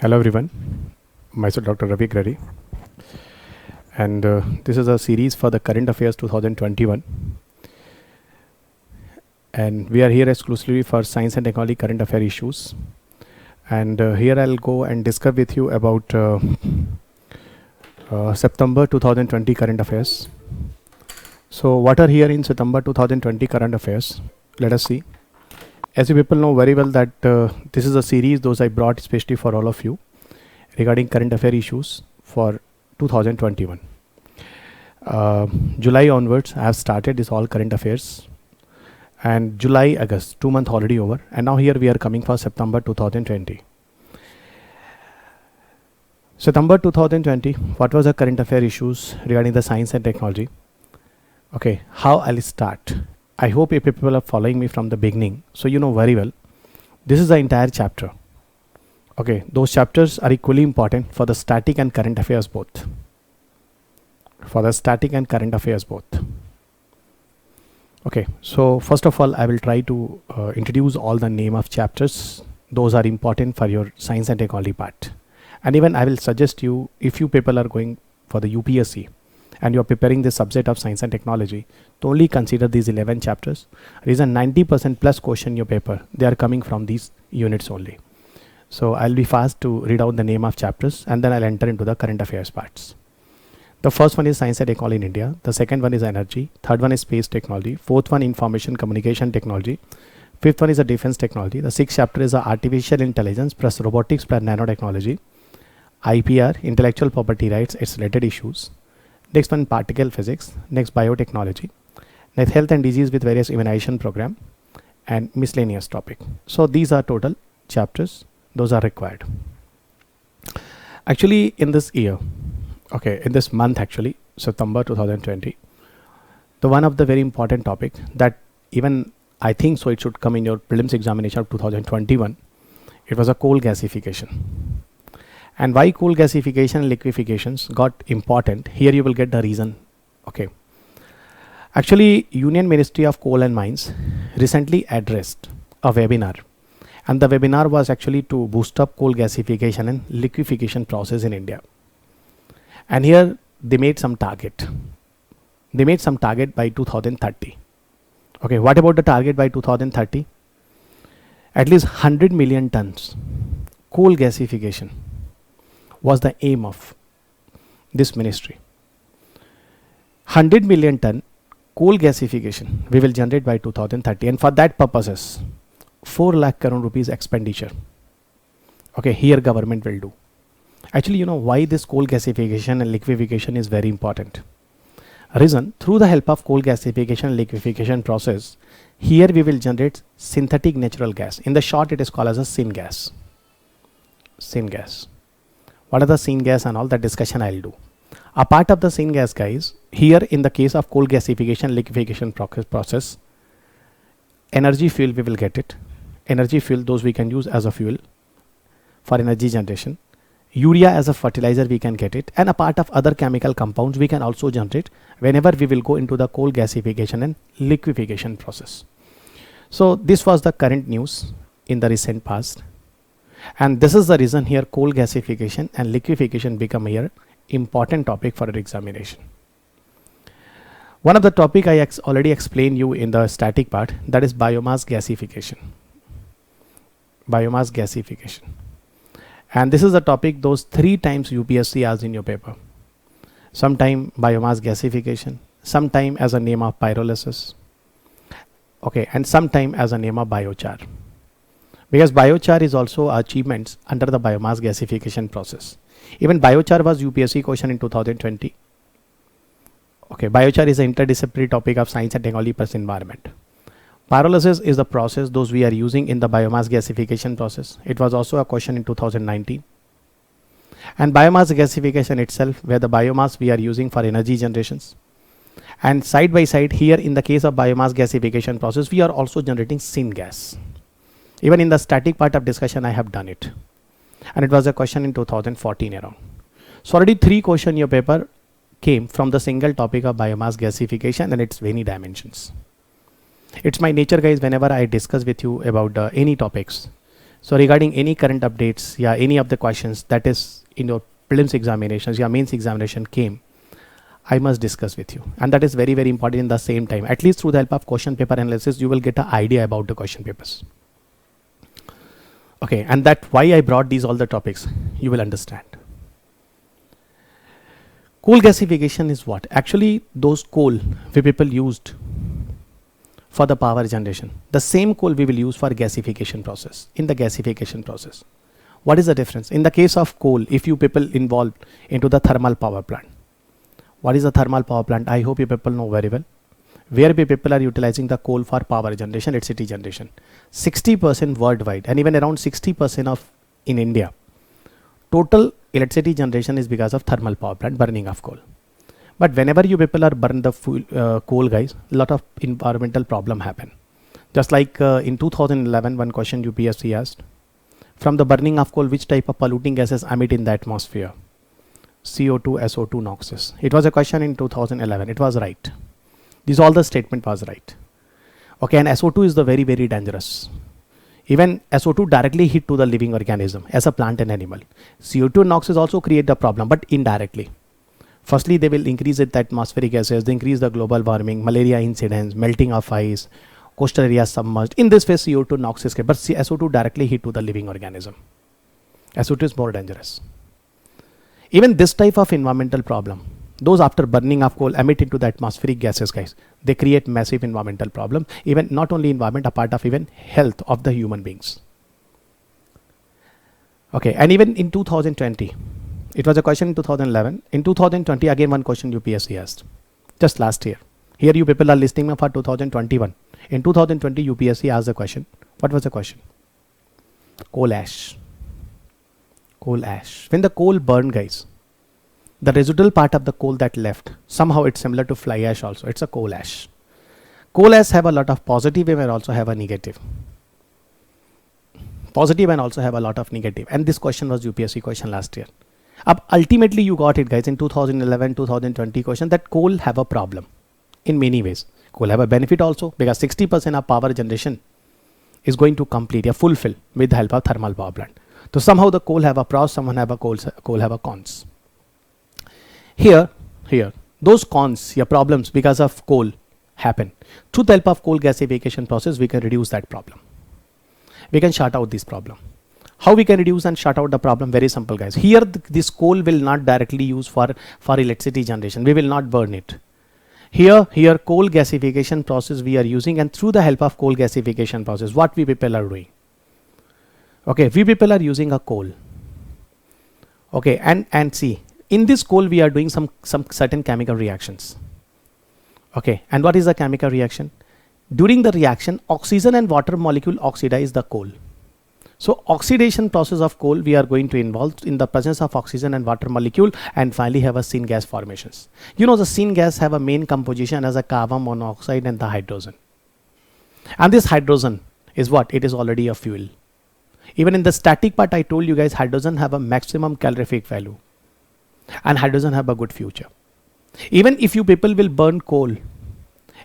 Hello everyone, myself Dr. Ravi Reddy, and this is a series for the Current Affairs 2021, and we are here exclusively for science and technology current affair issues. And here I'll go and discuss with you about September 2020 current affairs. So what are here in September 2020 current affairs? Let us see. As you people know very well that this is a series those I brought especially for all of you regarding current affair issues for 2021. July onwards I have started this all current affairs, and July, August, 2 months already over, and now here we are coming for September 2020. September 2020, what was the current affair issues regarding the science and technology? Okay, how I'll start. I hope you people are following me from the beginning, so you know very well. This is the entire chapter. Okay, those chapters are equally important for the static and current affairs both. For the static and current affairs both. Okay, so first of all, I will try to introduce all the name of chapters. Those are important for your science and technology part. And even I will suggest you, if you people are going for the UPSC, and you are preparing the subject of science and technology, to only consider these 11 chapters. Reason 90% plus question in your paper, they are coming from these units only. So I'll be fast to read out the name of chapters, and then I'll enter into the current affairs parts. The first one is science and technology in India. The second one is energy. Third one is space technology. Fourth one, information communication technology. Fifth one is a defense technology. The sixth chapter is artificial intelligence plus robotics plus nanotechnology. IPR, intellectual property rights, its related issues. Next one, particle physics. Next, biotechnology. Next, health and disease with various immunization program, and miscellaneous topic. So these are total chapters. Those are required. Actually, in this year, okay, in this month actually, September 2020, the one of the very important topic that even I think so it should come in your prelims examination of 2021. It was a coal gasification. And why coal gasification and liquefacions got important, here you will get the reason. Okay, actually Union Ministry of Coal and Mines recently addressed a webinar, and the webinar was actually to boost up coal gasification and liquefaction process in India. And here they made some target. They made some target by 2030. Okay, what about the target by 2030? At least 100 million tons coal gasification was the aim of this ministry. 100 million ton coal gasification we will generate by 2030, and for that purposes 4 lakh crore rupees expenditure. Okay, here government will do. Actually, you know why this coal gasification and liquefaction is very important. Reason, through the help of coal gasification and liquefaction process, here we will generate synthetic natural gas. In the short, it is called as a syngas. Syngas. What are the syngas and all that discussion I'll do. A part of the syngas, guys, here in the case of coal gasification liquefaction process, energy fuel we will get it. Energy fuel, those we can use as a fuel for energy generation. Urea as a fertilizer we can get it, and a part of other chemical compounds we can also generate whenever we will go into the coal gasification and liquefaction process. So this was the current news in the recent past. And this is the reason here coal gasification and liquefaction become here important topic for an examination. One of the topic I already explained you in the static part, that is biomass gasification. Biomass gasification. And this is the topic those 3 times UPSC asked in your paper. Sometime biomass gasification, sometime as a name of pyrolysis. Okay, and sometime as a name of biochar. Because biochar is also achievements under the biomass gasification process. Even biochar was UPSC question in 2020. Okay, biochar is an interdisciplinary topic of science and technology plus environment. Pyrolysis is the process those we are using in the biomass gasification process. It was also a question in 2019. And biomass gasification itself, where the biomass we are using for energy generations. And side by side here in the case of biomass gasification process, we are also generating syngas. Even in the static part of discussion, I have done it. And it was a question in 2014 around. So already 3 questions in your paper came from the single topic of biomass gasification and its many dimensions. It's my nature, guys, whenever I discuss with you about any topics, So regarding any current updates, yeah, any of the questions that is in your prelims examinations, your mains examination came, I must discuss with you, and that is very, very important. In the same time, at least through the help of question paper analysis, you will get an idea about the question papers. Okay, and that why I brought these all the topics, you will understand. Coal gasification is what? Actually, those coal we people used for the power generation, the same coal we will use for gasification process. In the gasification process, what is the difference? In the case of coal, if you people involved into the thermal power plant, what is a thermal power plant? I hope you people know very well. Where we people are utilizing the coal for power generation, electricity generation. 60% worldwide and even around 60% of in India. Total electricity generation is because of thermal power plant, burning of coal. But whenever you people are burn the coal, guys, a lot of environmental problem happen. Just like in 2011, one question UPSC asked, from the burning of coal, which type of polluting gases emit in the atmosphere? CO2, SO2, NOxes. It was a question in 2011. It was right. This all the statement was right. Okay, and SO2 is the very, very dangerous. Even SO2 directly hit to the living organism as a plant and animal. CO2 and NOxes also create the problem, but indirectly. Firstly, they will increase the atmospheric gases, they increase the global warming, malaria incidence, melting of ice, coastal areas submerged. In this way, CO2 NOxes, but SO2 directly hit to the living organism. SO2 is more dangerous. Even this type of environmental problem, those after burning of coal emit into the atmospheric gases, guys. They create massive environmental problem, even not only environment, a part of even health of the human beings. Okay, and even in 2020, it was a question in 2011. In 2020, again one question UPSC asked, just last year. Here you people are listing for 2021. In 2020, UPSC asked the question. What was the question? Coal ash. Coal ash. When the coal burned, guys, the residual part of the coal that left, somehow it's similar to fly ash also. It's a coal ash. Coal ash have a lot of positive and also have a negative. Positive and also have a lot of negative. And this question was UPSC question last year. Ultimately you got it, guys, in 2011, 2020 question that coal have a problem in many ways. Coal have a benefit also because 60% of power generation is going to complete or fulfill with the help of thermal power plant. So somehow the coal have a pros, someone have a coal have a cons. Here, those cons, your problems because of coal happen. Through the help of coal gasification process, we can reduce that problem. We can shut out this problem. How we can reduce and shut out the problem? Very simple, guys. Here, this coal will not directly use for electricity generation. We will not burn it. Here coal gasification process we are using, and through the help of coal gasification process, what we people are doing? Okay, we people are using a coal. Okay, and see, in this coal we are doing some certain chemical reactions. Okay, and what is the chemical reaction? During the reaction, oxygen and water molecule oxidize the coal. So oxidation process of coal we are going to involve in the presence of oxygen and water molecule, and finally have a syngas formations. You know the syngas have a main composition as a carbon monoxide and the hydrogen. And this hydrogen is what? It is already a fuel. Even in the static part I told you guys, hydrogen have a maximum calorific value. And hydrogen have a good future. Even if you people will burn coal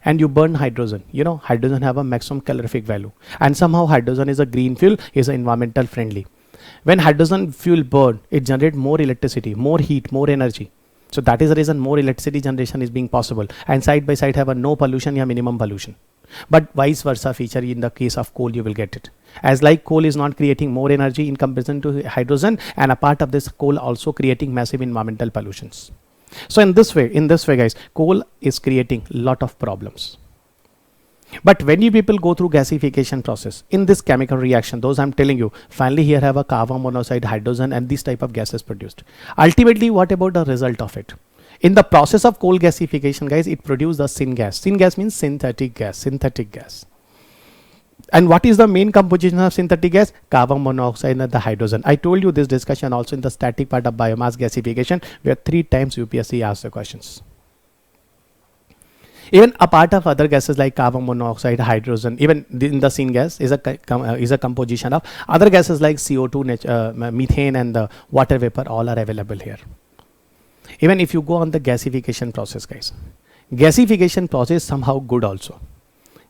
and you burn hydrogen, you know, hydrogen have a maximum calorific value. And somehow hydrogen is a green fuel, is environmental friendly. When hydrogen fuel burn, it generates more electricity, more heat, more energy. So that is the reason more electricity generation is being possible. And side by side have a no pollution or minimum pollution. But vice versa feature in the case of coal, you will get it. As like coal is not creating more energy in comparison to hydrogen, and a part of this coal also creating massive environmental pollutions. So in this way guys, coal is creating lot of problems. But when you people go through gasification process, in this chemical reaction, those I'm telling you, finally here have a carbon monoxide, hydrogen, and this type of gas is produced. Ultimately, what about the result of it? In the process of coal gasification, guys, it produces the syngas. Syngas means synthetic gas. And what is the main composition of synthetic gas? Carbon monoxide and the hydrogen. I told you this discussion also in the static part of biomass gasification, where 3 times UPSC asked the questions. Even a part of other gases like carbon monoxide, hydrogen, even in the syngas is a composition of other gases like CO2, methane, and the water vapor. All are available here. Even if you go on the gasification process, guys, gasification process somehow good also.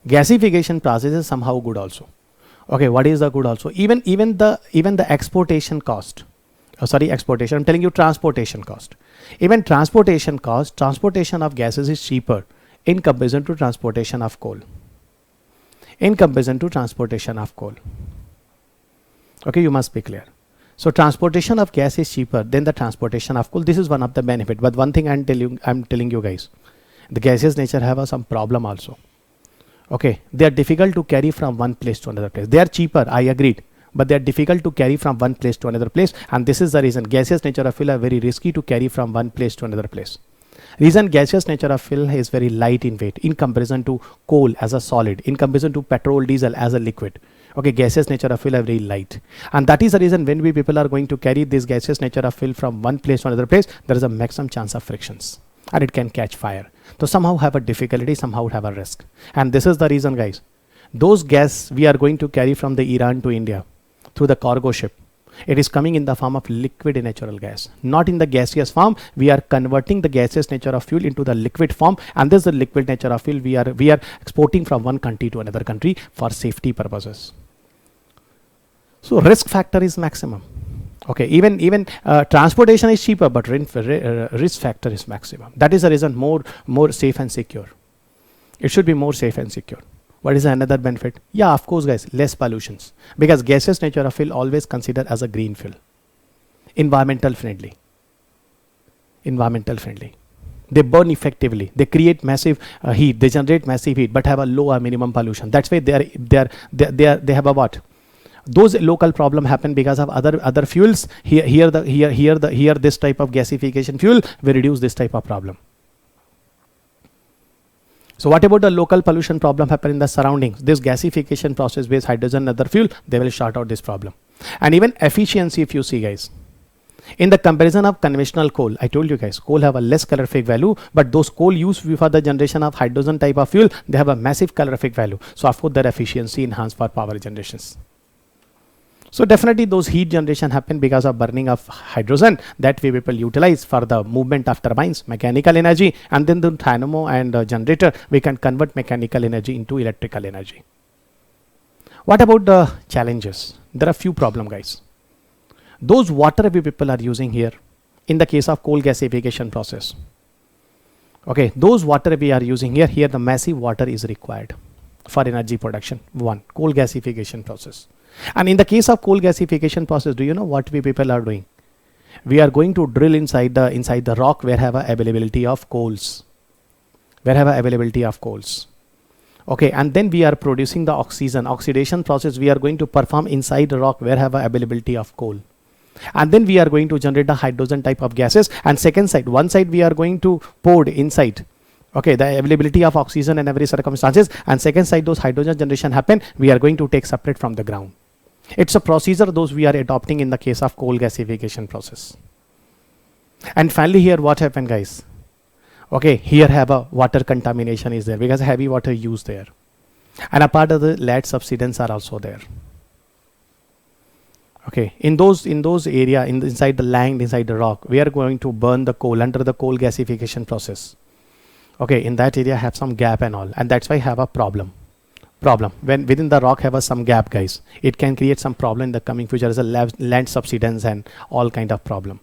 Gasification process is somehow good also. Okay, what is the good also? Even the exportation cost. Oh, sorry, exportation. I'm telling you transportation cost. Even transportation cost, transportation of gases is cheaper in comparison to transportation of coal. In comparison to transportation of coal. Okay, you must be clear. So transportation of gas is cheaper than the transportation of coal. This is one of the benefit. But one thing I'm telling you guys, the gaseous nature have some problem also. Okay, they are difficult to carry from one place to another place. They are cheaper, I agreed, but they are difficult to carry from one place to another place, and this is the reason gaseous nature of fuel are very risky to carry from one place to another place. Reason gaseous nature of fuel is very light in weight in comparison to coal as a solid, in comparison to petrol, diesel as a liquid. Okay, gaseous nature of fuel are very light, and that is the reason when we people are going to carry this gaseous nature of fuel from one place to another place, there is a maximum chance of frictions, and it can catch fire. So somehow have a difficulty, somehow have a risk, and this is the reason, guys. Those gas we are going to carry from the Iran to India through the cargo ship, it is coming in the form of liquid natural gas, not in the gaseous form. We are converting the gaseous nature of fuel into the liquid form, and this is the liquid nature of fuel we are exporting from one country to another country for safety purposes. So risk factor is maximum. Okay, even transportation is cheaper, but risk factor is maximum. That is the reason more safe and secure. It should be more safe and secure. What is another benefit? Yeah, of course, guys, less pollutions, because gaseous nature of fuel always considered as a green fuel, environmental friendly. Environmental friendly. They burn effectively. They create massive heat. They generate massive heat, but have a low or minimum pollution. That's why they have a what? Those local problem happen because of other fuels. Here this type of gasification fuel will reduce this type of problem. So what about the local pollution problem happen in the surroundings? This gasification process based hydrogen and other fuel, they will sort out this problem. And even efficiency, if you see, guys, in the comparison of conventional coal, I told you guys, coal have a less calorific value, but those coal used for the generation of hydrogen type of fuel, they have a massive calorific value. So of course their efficiency enhanced for power generations. So definitely those heat generation happen because of burning of hydrogen that we people utilize for the movement of turbines, mechanical energy, and then the dynamo and generator, we can convert mechanical energy into electrical energy. What about the challenges? There are few problems, guys. Those water we people are using here in the case of coal gasification process. Okay, those water we are using here the massive water is required for energy production. One, coal gasification process. And in the case of coal gasification process, do you know what we people are doing? We are going to drill inside the rock where have a availability of coals. Where have a availability of coals. Okay, and then we are producing the oxygen. Oxidation process we are going to perform inside the rock where have a availability of coal. And then we are going to generate the hydrogen type of gases. And second side, one side we are going to pour inside. Okay, the availability of oxygen in every circumstances, and second side those hydrogen generation happen, we are going to take separate from the ground. It's a procedure those we are adopting in the case of coal gasification process. And finally here what happened, guys? Okay, here have a water contamination is there because heavy water used there. And a part of the lead subsidence are also there. Okay, in those area, inside the land, inside the rock, we are going to burn the coal under the coal gasification process. Okay, in that area have some gap and all, and that's why have a problem. When within the rock have some gap, guys, it can create some problem in the coming future as a land subsidence and all kind of problem.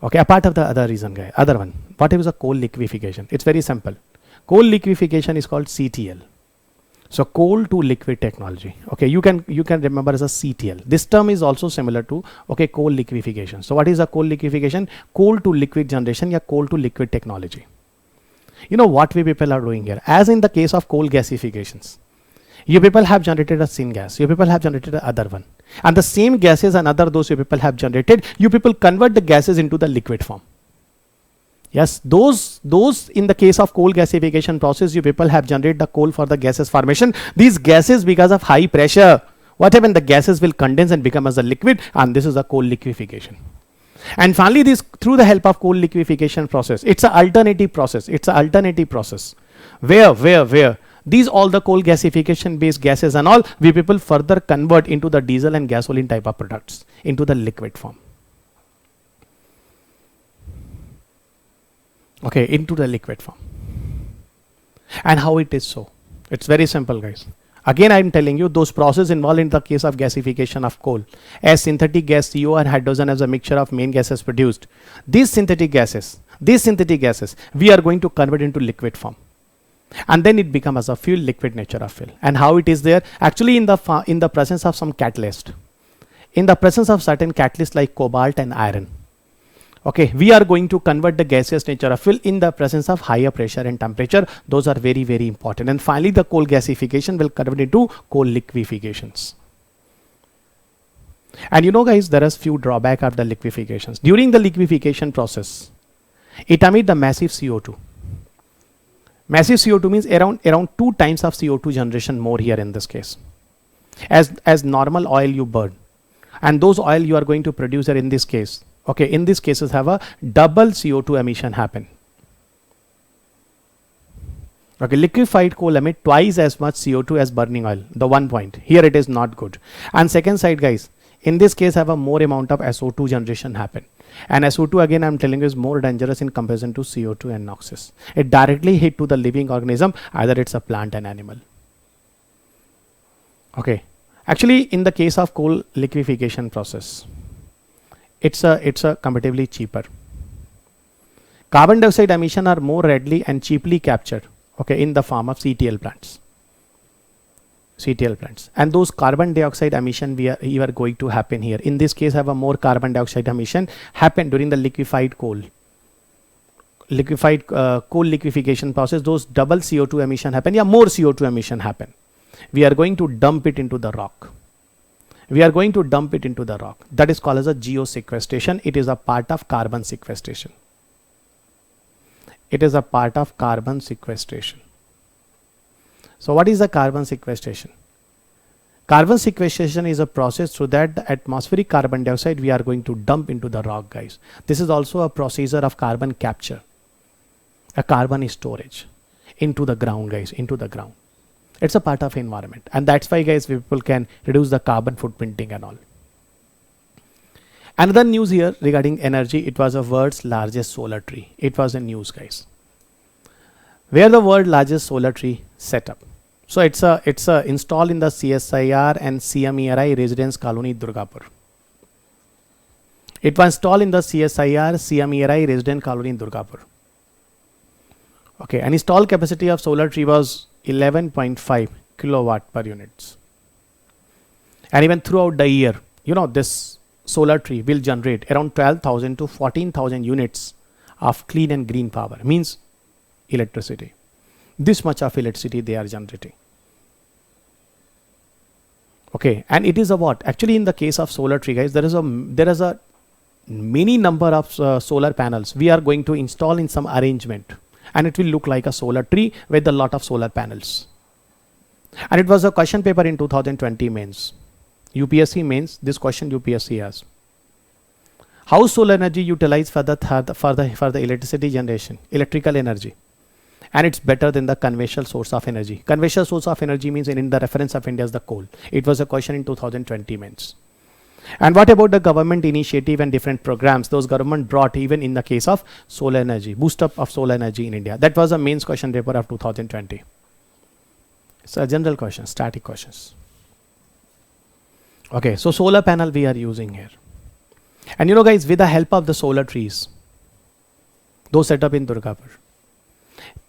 Okay, apart of the other reason, guys, other one, what is a coal liquefaction? It's very simple. Coal liquefaction is called CTL. So coal to liquid technology. Okay, you can remember as a CTL. This term is also similar to coal liquefaction. So what is a coal liquefaction? Coal to liquid generation, or coal to liquid technology. You know what we people are doing here? As in the case of coal gasifications, you people have generated a syngas, you people have generated the other one, and the same gases and other those you people have generated, you people convert the gases into the liquid form. Yes, those in the case of coal gasification process, you people have generated the coal for the gases formation. These gases, because of high pressure, what happen? The gases will condense and become as a liquid, and this is a coal liquefaction. And finally, this through the help of coal liquefaction process, it's an alternative process. It's an alternative process where these all the coal gasification based gases and all we people further convert into the diesel and gasoline type of products into the liquid form. Okay, into the liquid form. And how it is so? It's very simple, guys. Again, I am telling you those processes involved in the case of gasification of coal. As synthetic gas CO and hydrogen as a mixture of main gases produced, these synthetic gases, we are going to convert into liquid form. And then it becomes as a fuel, liquid nature of fuel. And how it is there? Actually, in the presence of some catalyst, in the presence of certain catalysts like cobalt and iron. Okay, we are going to convert the gaseous nature of fuel in the presence of higher pressure and temperature. Those are very, very important. And finally, the coal gasification will convert into coal liquefations. And you know, guys, there is few drawback of the liquefations. During the liquefaction process, it emits the massive CO2. Massive CO2 means around 2 times of CO2 generation more here in this case. As normal oil you burn, and those oil you are going to produce here in this case. Okay, in these cases have a double CO2 emission happen. Okay, liquefied coal emit twice as much CO2 as burning oil. The 1 point here, it is not good. And second side, guys, in this case have a more amount of SO2 generation happen. And SO2, again I am telling you, is more dangerous in comparison to CO2 and NOxes. It directly hit to the living organism, either it's a plant and animal. Okay, actually in the case of coal liquefaction process, it's a comparatively cheaper. Carbon dioxide emission are more readily and cheaply captured, okay, in the form of CTL plants. And those carbon dioxide emission we are going to happen here. In this case, have a more carbon dioxide emission happen during the liquefied coal liquefaction process. Those double CO2 emission happen, more CO2 emission happen. We are going to dump it into the rock. That is called as a geosequestration. It is a part of carbon sequestration. So what is the carbon sequestration? Carbon sequestration is a process through that the atmospheric carbon dioxide we are going to dump into the rock, guys. This is also a procedure of carbon capture, a carbon storage into the ground, guys, It's a part of environment, and that's why, guys, people can reduce the carbon footprinting and all. Another news here regarding energy, it was the world's largest solar tree. It was a news, guys. Where the world's largest solar tree set up. So it's a installed in the CSIR and CMERI residence colony Durgapur. It was installed in the CSIR CMERI residence colony in Durgapur. Okay, and installed capacity of solar tree was 11.5 kilowatt per units. And even throughout the year, you know, this solar tree will generate around 12,000 to 14,000 units of clean and green power, means electricity. This much of electricity they are generating. Okay, and it is a what? Actually, in the case of solar tree, guys, there is a many number of solar panels we are going to install in some arrangement, and it will look like a solar tree with a lot of solar panels. And it was a question paper in 2020 mains. UPSC mains, this question UPSC has. How solar energy utilized for the electricity generation, electrical energy, and it's better than the conventional source of energy. Conventional source of energy means in the reference of India is the coal. It was a question in 2020 mains. And what about the government initiative and different programs those government brought even in the case of solar energy, boost up of solar energy in India? That was a mains question paper of 2020. It's a general question, static questions. Okay, so solar panel we are using here. And you know, guys, with the help of the solar trees, those set up in Durgapur,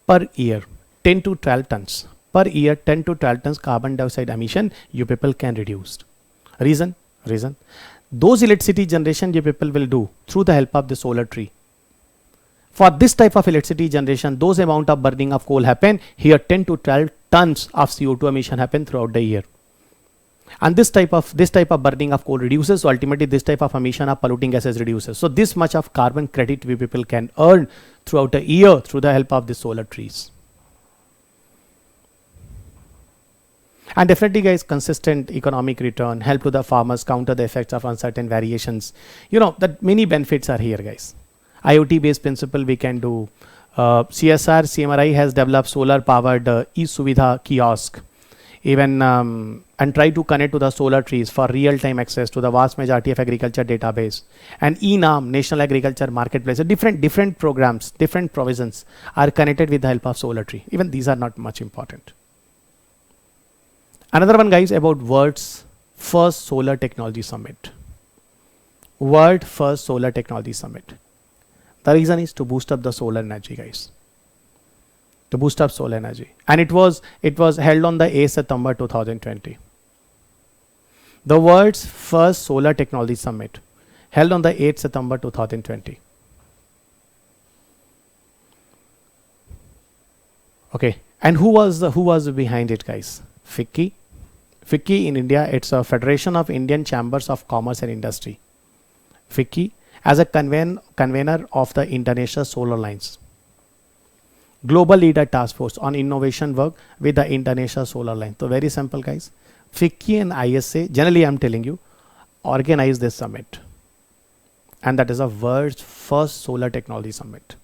per year 10 to 12 tons carbon dioxide emission you people can reduce. Reason those electricity generation you people will do through the help of the solar tree. For this type of electricity generation, those amount of burning of coal happen here, 10 to 12 tons of CO2 emission happen throughout the year. And this type of burning of coal reduces, so ultimately this type of emission of polluting gases reduces. So this much of carbon credit we people can earn throughout a year through the help of the solar trees. And definitely, guys, consistent economic return, help to the farmers, counter the effects of uncertain variations. You know, that many benefits are here, guys. IoT based principle we can do. CSR CMRI has developed solar powered e-Suvidha kiosk, even and try to connect to the solar trees for real time access to the vast majority of agriculture database. And ENAM, National Agriculture Marketplace, different programs, different provisions are connected with the help of solar tree. Even these are not much important. Another one, guys, about world's first solar technology summit. World first solar technology summit. The reason is to boost up the solar energy, guys. To boost up solar energy. And it was held on the 8th September 2020. The world's first solar technology summit held on the 8th September 2020. Okay, and who was behind it, guys? FICCI. FICCI in India, it's a Federation of Indian Chambers of Commerce and Industry. FICCI as a convener of the International Solar Alliance. Global Leader Task Force on innovation work with the International Solar Alliance. So very simple, guys. FICCI and ISA, generally I'm telling you, organize this summit. And that is the world's first solar technology summit.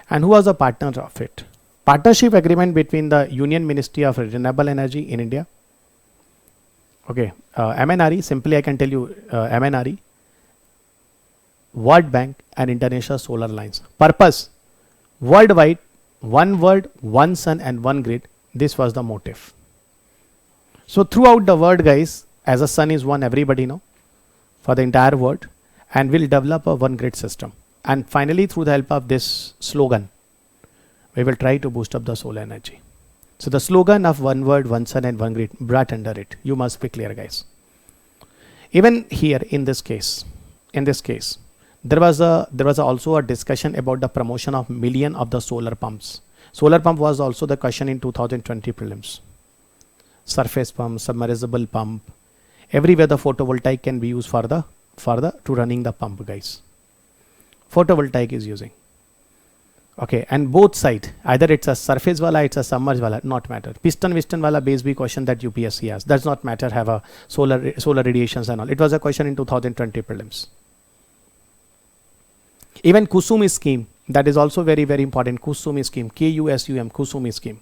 And who was a partner of it? Partnership agreement between the Union Ministry of Renewable Energy in India. Okay, MNRE, simply I can tell you MNRE, World Bank and International Solar Alliance. Purpose, worldwide, one world, one sun and one grid. This was the motive. So throughout the world, guys, as a sun is one, everybody know, for the entire world, and we'll develop a one grid system. And finally, through the help of this slogan, we will try to boost up the solar energy. So the slogan of one world, one sun and one grid brought under it. You must be clear, guys. Even here in this case, there was also a discussion about the promotion of million of the solar pumps. Solar pump was also the question in 2020 prelims. Surface pump, submersible pump, everywhere the photovoltaic can be used to running the pump, guys. Photovoltaic is using. Okay, and both side, either it's a surface wala, it's a submerged wala, not matter. Piston wala base B question that UPSC has, does not matter, have a solar radiations and all. It was a question in 2020 prelims. Even KUSUM scheme, that is also very, very important. KUSUM scheme, KUSUM, KUSUM scheme.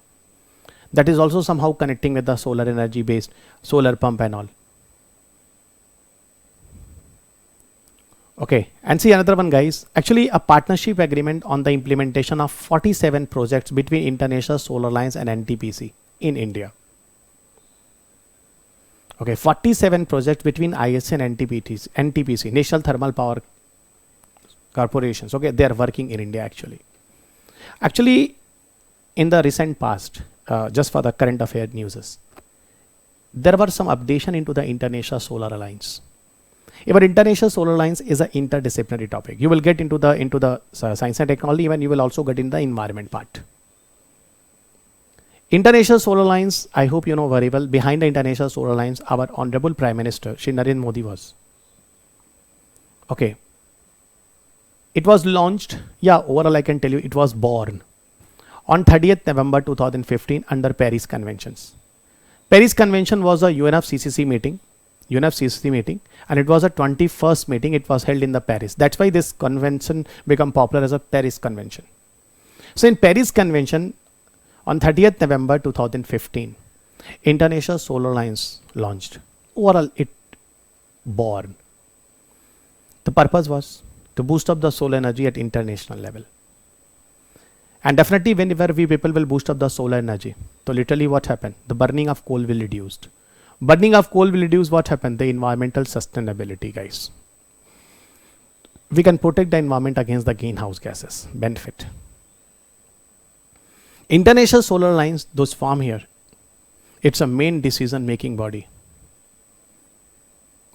That is also somehow connecting with the solar energy based solar pump and all. Okay, and see another one, guys. Actually, a partnership agreement on the implementation of 47 projects between International Solar Alliance and NTPC in India. Okay, 47 projects between ISA and NTPC, National Thermal Power Corporations. Okay, they are working in India actually. Actually, in the recent past, just for the current affair newses, there were some updation into the International Solar Alliance. Even International Solar Alliance is an interdisciplinary topic. You will get into the science and technology, even you will also get in the environment part. International Solar Alliance, I hope you know very well. Behind the International Solar Alliance, our Honorable Prime Minister, Shri Narendra Modi was. Okay. It was launched, yeah, overall I can tell you, it was born on 30th November 2015 under Paris Conventions. Paris Convention was a UNFCCC meeting, and it was a 21st meeting. It was held in the Paris. That's why this convention became popular as a Paris Convention. So in Paris Convention, on 30th November 2015, International Solar Alliance launched. Overall, it born. The purpose was to boost up the solar energy at international level. And definitely whenever we people will boost up the solar energy, so literally what happened? The burning of coal will reduce. Burning of coal will reduce what happened? The environmental sustainability, guys. We can protect the environment against the greenhouse gases. Benefit. International Solar Alliance, those form here, it's a main decision making body.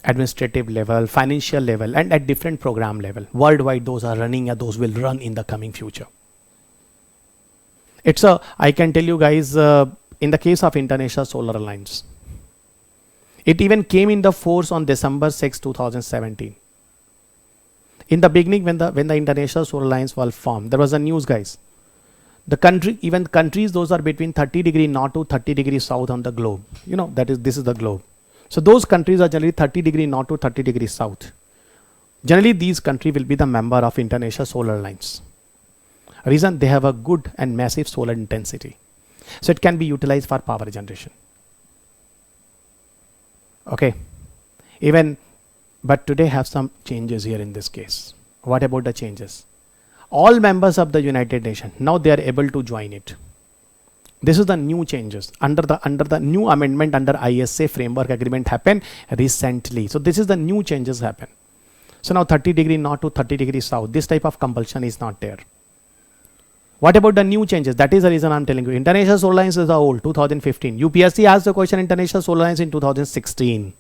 Administrative level, financial level, and at different program level. Worldwide, those are running, and those will run in the coming future. It's a, I can tell you guys, in the case of International Solar Alliance, it even came in the force on December 6, 2017. In the beginning, when the International Solar Alliance was formed, there was a news, guys. The country, even countries, those are between 30 degrees north to 30 degrees south on the globe. You know, this is the globe. So those countries are generally 30 degrees north to 30 degrees south. Generally, these countries will be the member of International Solar Alliance. Reason, they have a good and massive solar intensity. So it can be utilized for power generation. Okay. But today have some changes here in this case. What about the changes? All members of the United Nations, now they are able to join it. This is the new changes under the new amendment under ISA framework agreement happened recently. So this is the new changes happen. So now 30 degree north to 30 degree south, this type of compulsion is not there. What about the new changes? That is the reason I'm telling you. International Solar Lines is the old 2015. UPSC asked the question International Solar Lines in 2016.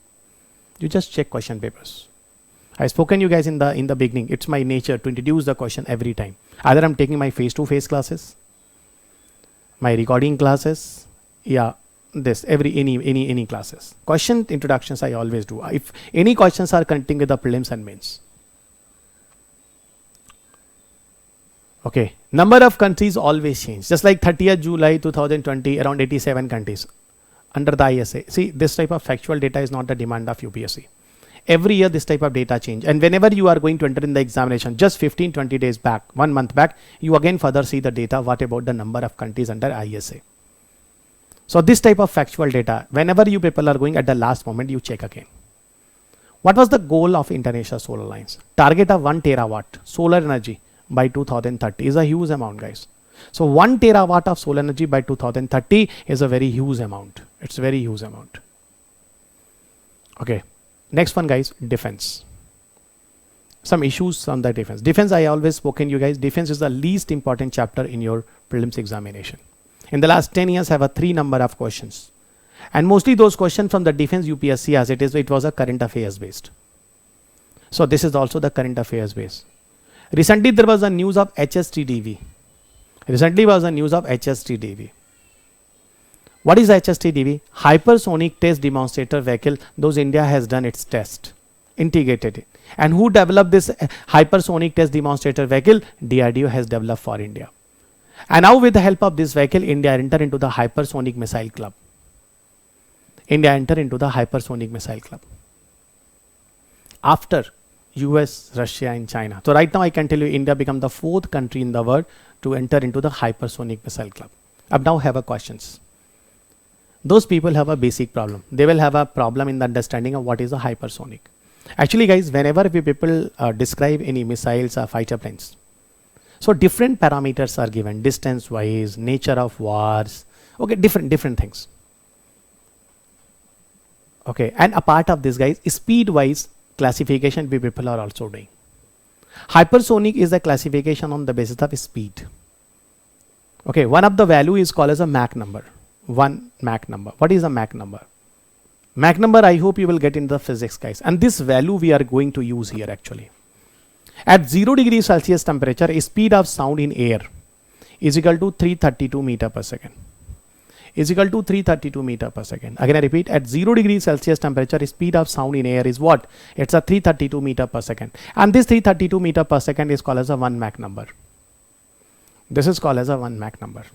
You just check question papers. I spoken you guys in the beginning. It's my nature to introduce the question every time. Either I'm taking my face-to-face classes, my recording classes, yeah, this any classes. Question introductions I always do. If any questions are connecting with the prelims and mains. Okay, number of countries always change. Just like 30th July 2020, around 87 countries under the ISA. See, this type of factual data is not the demand of UPSC. Every year this type of data change, and whenever you are going to enter in the examination, just 15-20 days back, 1 month back, you again further see the data. What about the number of countries under ISA? So this type of factual data, whenever you people are going at the last moment, you check again. What was the goal of International Solar Lines? Target of 1 terawatt solar energy by 2030 is a huge amount, guys. So 1 terawatt of solar energy by 2030 is a very huge amount. It's a very huge amount. Okay. Next one, guys, defense. Some issues on the defense. Defense, I always spoken you guys, defense is the least important chapter in your prelims examination. In the last 10 years, have a 3 number of questions. And mostly those questions from the defense UPSC as it was a current affairs based. So this is also the current affairs based. Recently, there was a news of HSTDV. What is HSTDV? Hypersonic Test Demonstrator Vehicle. Those India has done its test, integrated it. And who developed this hypersonic test demonstrator vehicle? DRDO has developed for India. And now with the help of this vehicle, India enter into the hypersonic missile club. After US, Russia and China. So right now I can tell you India become the 4th country in the world to enter into the hypersonic missile club. Ab now have a questions. Those people have a basic problem. They will have a problem in the understanding of what is a hypersonic. Actually, guys, whenever we people describe any missiles or fighter planes, so different parameters are given, distance wise, nature of wars, okay, different things. Okay, and a part of this, guys, speed wise classification we people are also doing. Hypersonic is a classification on the basis of speed. Okay, one of the value is called as a Mach number. One Mach number. What is a Mach number? Mach number, I hope you will get in the physics, guys. And this value we are going to use here actually. At 0 degrees Celsius temperature, speed of sound in air is equal to 332 meter per second. Again I repeat, at 0 degrees Celsius temperature, speed of sound in air is what? It's a 332 meter per second. And this 332 meter per second is called as a 1 Mach number. This is called as a 1 Mach number.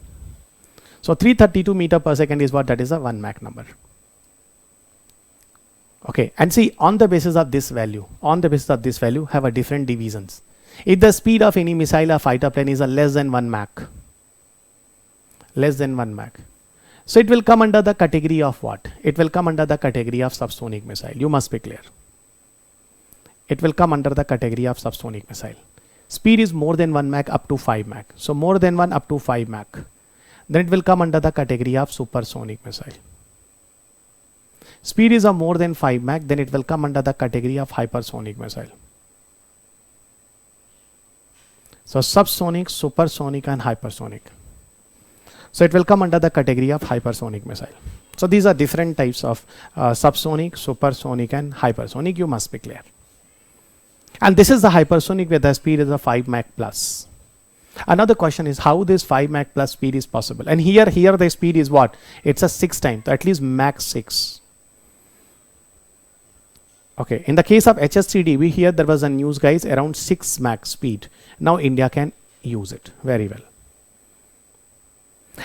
So 332 meter per second is what? That is a 1 Mach number. Okay, and see, on the basis of this value, have a different divisions. If the speed of any missile or fighter plane is a less than 1 Mach, so it will come under the category of what? It will come under the category of subsonic missile. You must be clear. It will come under the category of subsonic missile. Speed is more than 1 Mach up to 5 Mach. So more than 1 up to 5 Mach. Then it will come under the category of supersonic missile. Speed is a more than 5 Mach, then it will come under the category of hypersonic missile. So subsonic, supersonic and hypersonic. So it will come under the category of hypersonic missile. So these are different types of subsonic, supersonic and hypersonic. You must be clear. And this is the hypersonic where the speed is a 5 Mach plus. Another question is how this 5 Mach plus speed is possible. And here the speed is what? It's a 6 times, at least Mach 6. Okay, in the case of HSTDV, here there was a news, guys, around 6 Mach speed. Now India can use it very well.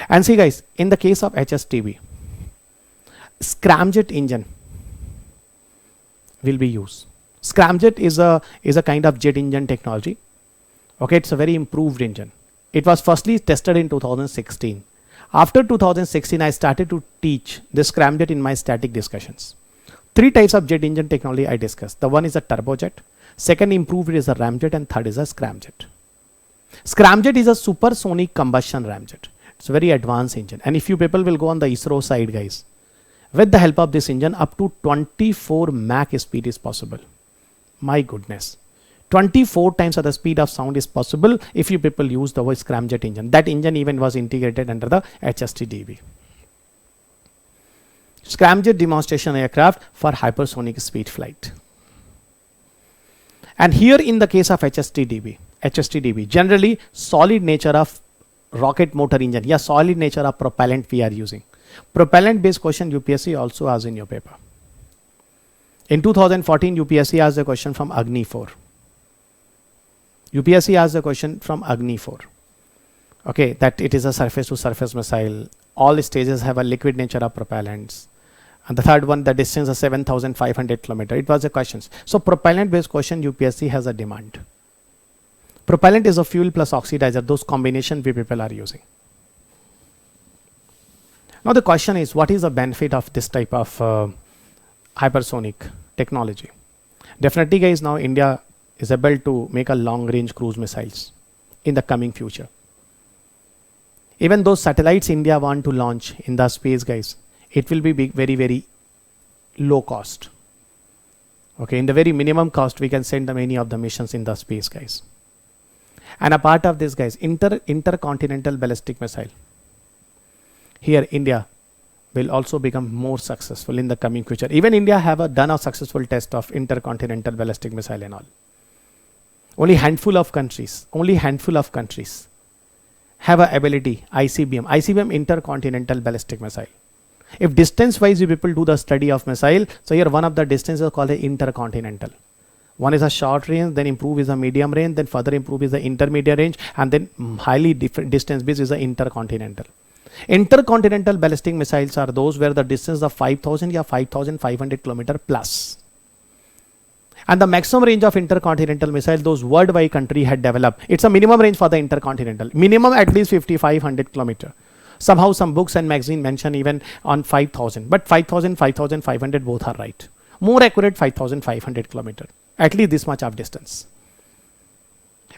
And see, guys, in the case of HSTV, scramjet engine will be used. Scramjet is a kind of jet engine technology. Okay, it's a very improved engine. It was firstly tested in 2016. After 2016, I started to teach this scramjet in my static discussions. 3 types of jet engine technology I discussed. The one is a turbojet, second improved is a ramjet, and third is a scramjet. Scramjet is a supersonic combustion ramjet. It's a very advanced engine. And if you people will go on the ISRO side, guys, with the help of this engine, up to 24 Mach speed is possible. My goodness. 24 times of the speed of sound is possible if you people use the scramjet engine. That engine even was integrated under the HST-DB. Scramjet demonstration aircraft for hypersonic speed flight. And here in the case of HST-DB, generally solid nature of rocket motor engine, yeah, solid nature of propellant we are using. Propellant based question UPSC also has in your paper. In 2014, UPSC asked a question from Agni 4. UPSC asked a question from Agni 4. Okay, that it is a surface to surface missile. All stages have a liquid nature of propellants. And the third one, the distance is 7,500 kilometers. It was a question. So propellant based question UPSC has a demand. Propellant is a fuel plus oxidizer. Those combination we people are using. Now the question is, what is the benefit of this type of hypersonic technology? Definitely, guys, now India is able to make a long range cruise missiles in the coming future. Even those satellites India want to launch in the space, guys, it will be very, very low cost. Okay, in the very minimum cost, we can send many of the missions in the space, guys. And a part of this, guys, intercontinental ballistic missile. Here, India will also become more successful in the coming future. Even India have done a successful test of intercontinental ballistic missile and all. Only handful of countries have a ability, ICBM intercontinental ballistic missile. If distance wise you people do the study of missile, so here one of the distances is called intercontinental. One is a short range, then improve is a medium range, then further improve is the intermediate range, and then highly different distance based is the intercontinental. Intercontinental ballistic missiles are those where the distance of 5,000 or 5,500 kilometer plus. And the maximum range of intercontinental missile, those worldwide country had developed. It's a minimum range for the intercontinental. Minimum at least 5,500 kilometer. Somehow some books and magazine mention even on 5,000. But 5,000, 5,500 both are right. More accurate 5,500 kilometer. At least this much of distance.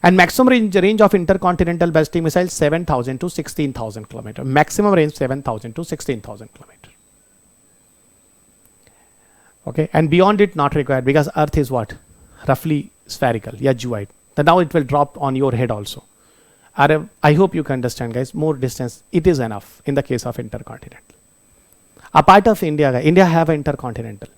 And maximum range of intercontinental ballistic missile 7,000 to 16,000 kilometer. Maximum range 7,000 to 16,000 kilometer. Okay, and beyond it not required, because Earth is what? Roughly spherical, yeah, geoid. Then now it will drop on your head also. I hope you can understand, guys. More distance, it is enough in the case of intercontinental. A part of India, India have an intercontinental.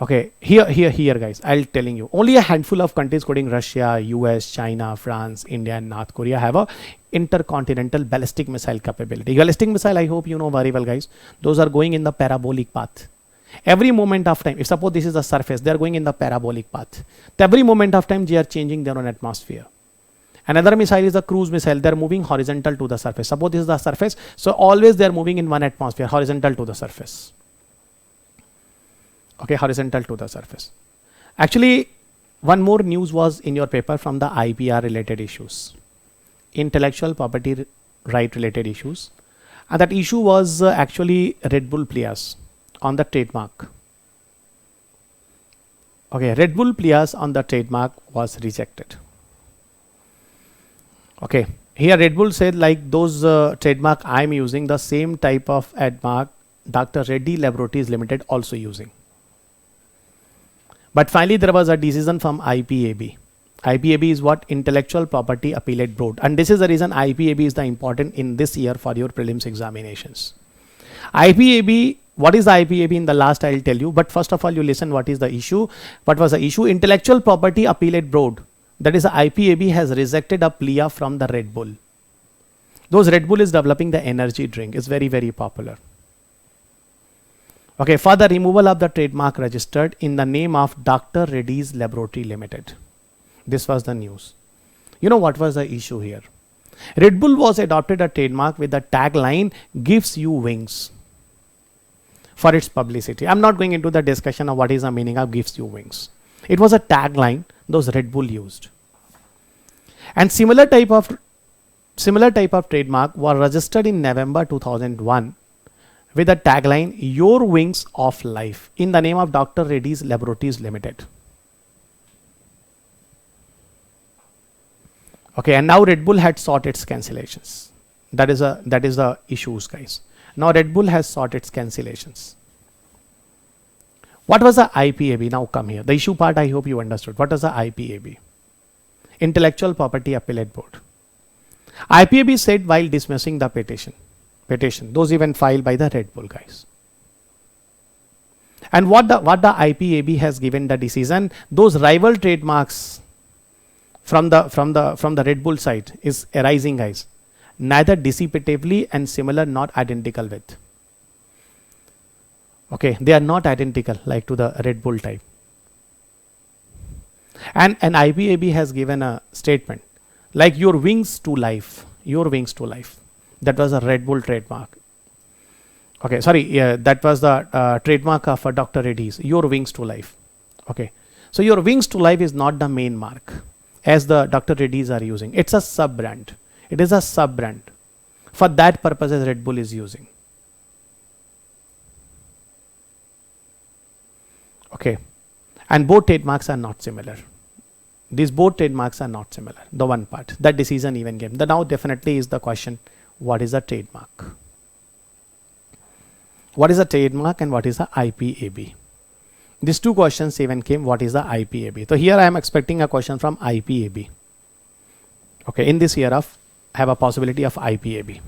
Okay, here, guys, I'll telling you. Only a handful of countries, including Russia, US, China, France, India, and North Korea, have a intercontinental ballistic missile capability. Ballistic missile, I hope you know very well, guys. Those are going in the parabolic path. Every moment of time, if suppose this is the surface, they are going in the parabolic path. Every moment of time, they are changing their own atmosphere. Another missile is a cruise missile. They are moving horizontal to the surface. Suppose this is the surface, so always they are moving in one atmosphere, horizontal to the surface. Okay, horizontal to the surface. Actually, one more news was in your paper from the IPR related issues, intellectual property right related issues, and that issue was actually Red Bull Plius on the trademark. Okay, Red Bull Plius on the trademark was rejected. Okay, here Red Bull said like those trademark I am using, the same type of trademark Dr. Reddy Laboratories Limited also using. But finally there was a decision from IPAB. IPAB is what? Intellectual Property Appellate Board. And this is the reason IPAB is the important in this year for your prelims examinations. IPAB, what is the IPAB in the last I'll tell you. But first of all you listen what is the issue. What was the issue? Intellectual Property Appellate Board. That is the IPAB has rejected a plea from the Red Bull. Those Red Bull is developing the energy drink. It's very, very popular. Okay, for the removal of the trademark registered in the name of Dr. Reddy's Laboratory Limited. This was the news. You know what was the issue here? Red Bull was adopted a trademark with the tagline gives you wings for its publicity. I'm not going into the discussion of what is the meaning of gives you wings. It was a tagline those Red Bull used. And similar type of trademark was registered in November 2001 with the tagline Your Wings of Life in the name of Dr. Reddy's Laboratories Limited. Okay, and now Red Bull had sought its cancellations. That is the issues, guys. Now Red Bull has sought its cancellations. What was the IPAB? Now come here. The issue part I hope you understood. What was the IPAB? Intellectual Property Appellate Board. IPAB said while dismissing the petition, those even filed by the Red Bull guys. And what the IPAB has given the decision, those rival trademarks from the Red Bull side is arising, guys, neither dissipatively and similar, not identical with. Okay, they are not identical like to the Red Bull type. And an IPAB has given a statement like your wings to life. That was a Red Bull trademark. Okay, sorry, yeah, that was the trademark of Dr. Reddy's, your wings to life. Okay, so your wings to life is not the main mark as the Dr. Reddy's are using. It's a sub brand. It is a sub brand. For that purpose, Red Bull is using. Okay, and both trademarks are not similar. These both trademarks are not similar. The one part that decision even came. The now definitely is the question: what is a trademark? What is a trademark and what is a IPAB? These two questions even came. What is the IPAB? So here I am expecting a question from IPAB. Okay, in this year of have a possibility of IPAB.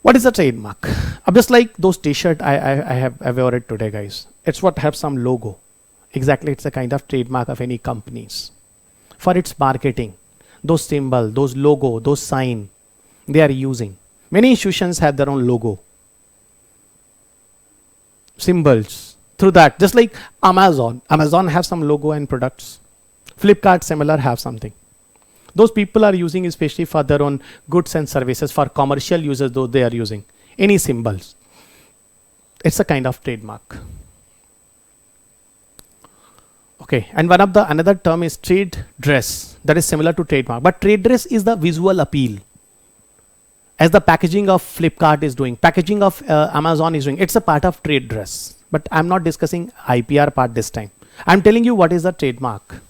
What is a trademark? Just like those t-shirt I wore it today, guys. It's what have some logo. Exactly, it's a kind of trademark of any companies. For its marketing, those symbol, those logo, those sign, they are using. Many institutions have their own logo, symbols. Through that, just like Amazon have some logo and products. Flipkart similar have something. Those people are using especially for their own goods and services, for commercial users, though they are using any symbols. It's a kind of trademark. Okay, and another term is trade dress, that is similar to trademark, but trade dress is the visual appeal, as the packaging of Flipkart is doing, packaging of Amazon is doing. It's a part of trade dress, but I'm not discussing IPR part this time. I'm telling you what is a trademark.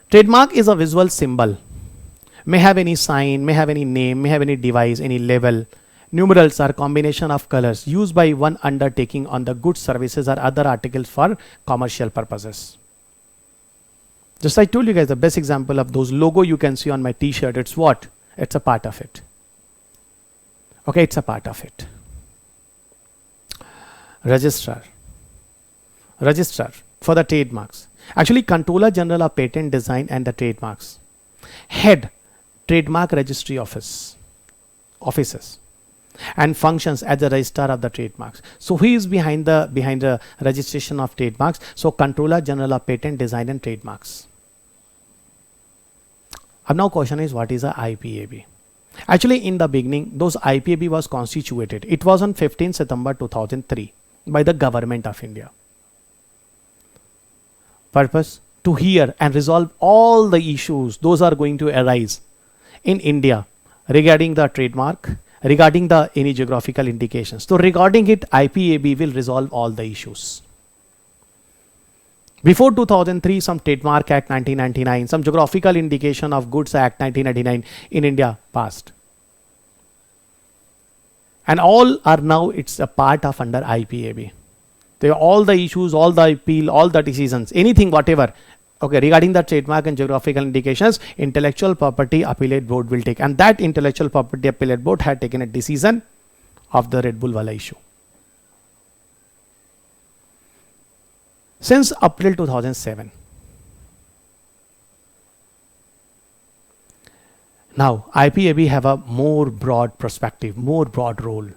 Trademark is a visual symbol, may have any sign, may have any name, may have any device, any label. Numerals are combination of colors used by one undertaking on the goods, services or other articles for commercial purposes. Just I told you guys the best example of those logo you can see on my t-shirt. It's what? It's a part of it. Okay, it's a part of it. Registrar for the trademarks. Actually, Controller General of Patent, Design and the Trademarks. Head Trademark Registry Offices and functions as the registrar of the trademarks. So who is behind the registration of trademarks? So Controller General of Patent, Design and Trademarks. Now question is, what is a IPAB? Actually, in the beginning, those IPAB was constituted. It was on 15 September 2003 by the Government of India. Purpose? To hear and resolve all the issues those are going to arise in India regarding the trademark, regarding the any geographical indications. So regarding it, IPAB will resolve all the issues. Before 2003, some Trademark Act 1999, some Geographical Indication of Goods Act 1999 in India passed. And all are now, it's a part of under IPAB. All the issues, all the appeal, all the decisions, anything, whatever, okay, regarding the trademark and geographical indications, Intellectual Property Appellate Board will take. And that Intellectual Property Appellate Board had taken a decision of the Red Bull Wala issue. Since April 2007. Now, IPAB have a more broad perspective, more broad role.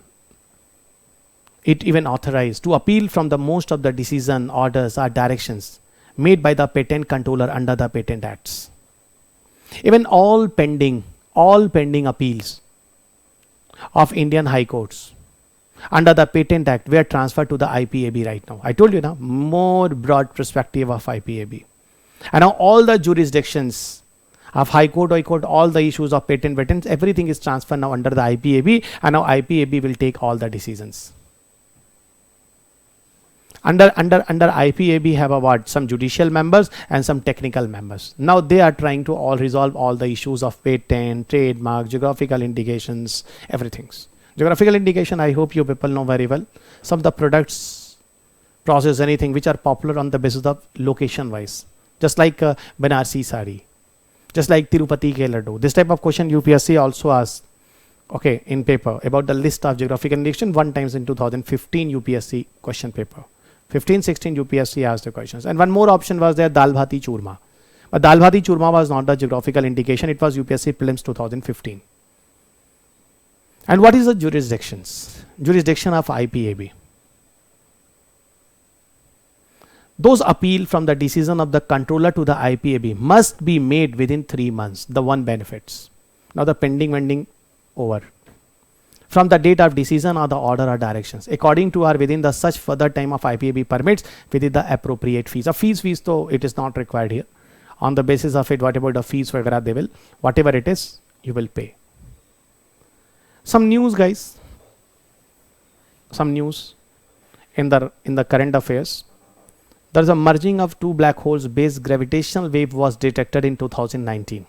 It even authorized to appeal from the most of the decision, orders or directions made by the patent controller under the patent acts. Even all pending appeals of Indian High Courts under the Patent Act were transferred to the IPAB right now. I told you now, more broad perspective of IPAB. And now all the jurisdictions of High Court, all the issues of patents, everything is transferred now under the IPAB, and now IPAB will take all the decisions. Under IPAB have a what? Some judicial members and some technical members. Now they are trying to all resolve all the issues of patent, trademark, geographical indications, everything. Geographical indication, I hope you people know very well. Some of the products, process, anything which are popular on the basis of location wise. Just like Banarsi sari, just like Tirupati ke laddu. This type of question UPSC also asks, okay, in paper about the list of geographical indication. One times in 2015 UPSC question paper. 15-16 UPSC asked the questions. And one more option was there, Dal Bhati Churma. But Dal Bhati Churma was not the geographical indication. It was UPSC prelims 2015. And what is the jurisdictions? Jurisdiction of IPAB. Those appeal from the decision of the controller to the IPAB must be made within 3 months. The one benefits. Now the pending over. From the date of decision or the order or directions, according to or within the such further time of IPAB permits within the appropriate fees. Fees though it is not required here. On the basis of it, whatever the fees whatever they will, whatever it is, you will pay. Some news, guys. Some news in the current affairs. There is a merging of two black holes based gravitational wave was detected in 2019.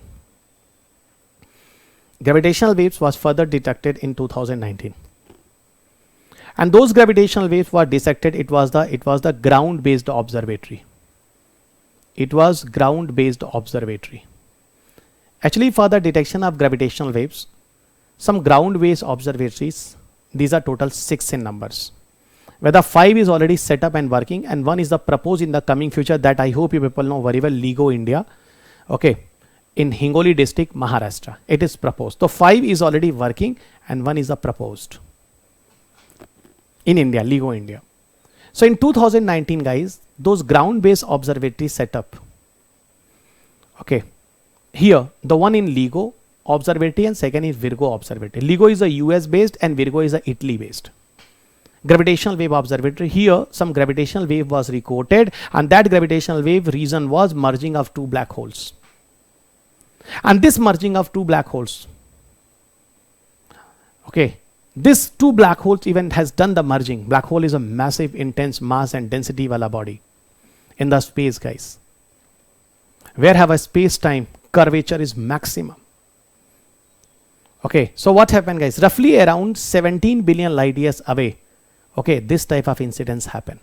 Gravitational waves was further detected in 2019, and those gravitational waves were dissected. It was the ground based observatory. It was ground based observatory. Actually, for the detection of gravitational waves, some ground based observatories, these are total 6 in numbers, whether 5 is already set up and working, and one is the proposed in the coming future, that I hope you people know very well, LIGO India. Okay, in Hingoli district, Maharashtra, it is proposed. So 5 is already working and one is the proposed in India, LIGO India. So in 2019, guys, those ground based observatories set up. Okay, here the one in LIGO observatory and second is Virgo observatory. LIGO is a US based and Virgo is a Italy based gravitational wave observatory. Here some gravitational wave was recorded, and that gravitational wave reason was merging of two black holes. And this merging of two black holes, okay, this two black holes event has done the merging. Black hole is a massive intense mass and density wala body in the space, guys, where have a space time curvature is maximum. Okay, so what happened, guys? Roughly around 17 billion light years away, okay, this type of incidents happen.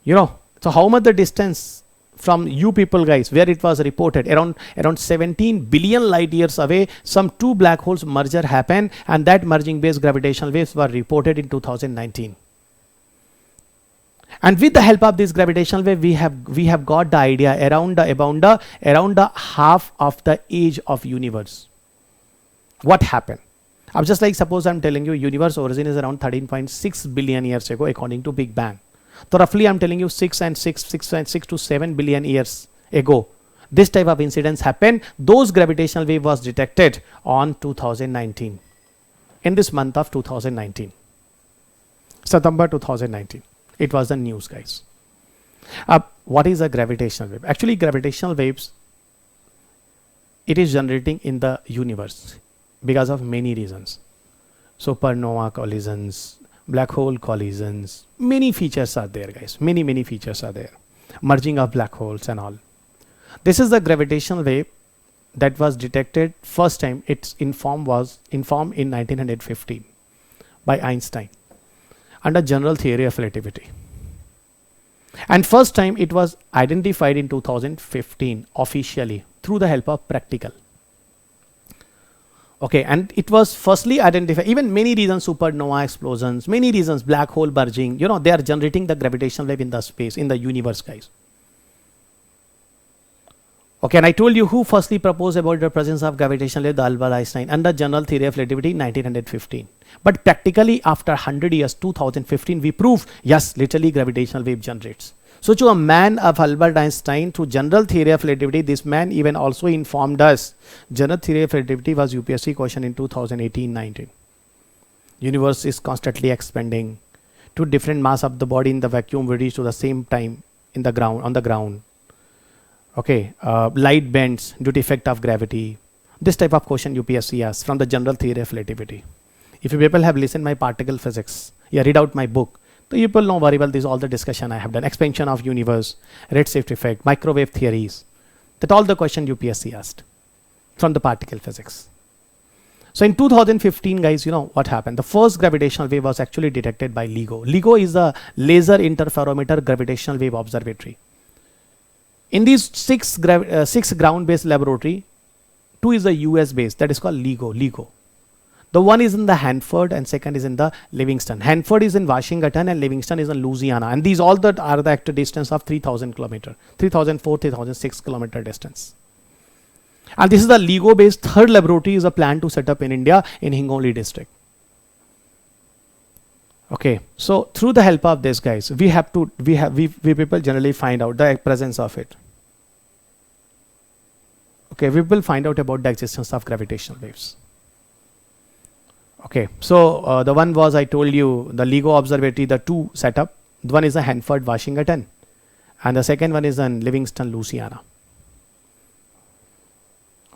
So how much the distance from you people, guys, where it was reported? Around 17 billion light years away, some two black holes merger happened, and that merging based gravitational waves were reported in 2019. And with the help of this gravitational wave, we have got the idea around the half of the age of universe. What happened? I'm just like, suppose I'm telling you universe origin is around 13.6 billion years ago according to Big Bang. So roughly I'm telling you 6 to 7 billion years ago, this type of incidents happened. Those gravitational wave was detected on 2019, in this month of 2019, September 2019. It was the news, guys. What is a gravitational wave? Actually, gravitational waves, it is generating in the universe because of many reasons. Supernova collisions, black hole collisions, many features are there, guys. Many features are there. Merging of black holes and all. This is the gravitational wave that was detected first time. Its was informed in 1915 by Einstein under general theory of relativity. And first time it was identified in 2015 officially through the help of practical. Okay, and it was firstly identified, even many reasons, supernova explosions, many reasons, black hole merging, they are generating the gravitational wave in the space, in the universe, guys. Okay, and I told you who firstly proposed about the presence of gravitational wave, the Albert Einstein, under general theory of relativity in 1915. But practically after 100 years, 2015, we proved, yes, literally gravitational wave generates. So to a man of Albert Einstein, through general theory of relativity, this man even also informed us. General theory of relativity was UPSC question in 2018-19. Universe is constantly expanding. Two different mass of the body in the vacuum will reach to the same time in the ground, on the ground. Okay, light bends due to effect of gravity. This type of question UPSC asks from the general theory of relativity. If you people have listened my particle physics, read out my book, So you people know very well this all the discussion I have done. Expansion of universe, redshift effect, microwave theories. That all the question UPSC asked from the particle physics. So in 2015, guys, you know what happened? The first gravitational wave was actually detected by LIGO. LIGO is the Laser Interferometer Gravitational Wave Observatory. In these six ground-based laboratory, 2 is the US based, that is called LIGO. The one is in the Hanford and second is in the Livingston. Hanford is in Washington and Livingston is in Louisiana. And these all that are the actual distance of 3000 kilometer, 3004, 3006 kilometer distance. And this is the LIGO based third laboratory is a plan to set up in India in Hingoli district. Okay, so through the help of this, guys, we people generally find out the presence of it. Okay, we will find out about the existence of gravitational waves. Okay, so the one was I told you the LIGO observatory, the 2 setup. The one is a Hanford, Washington, and the second one is in Livingston, Louisiana.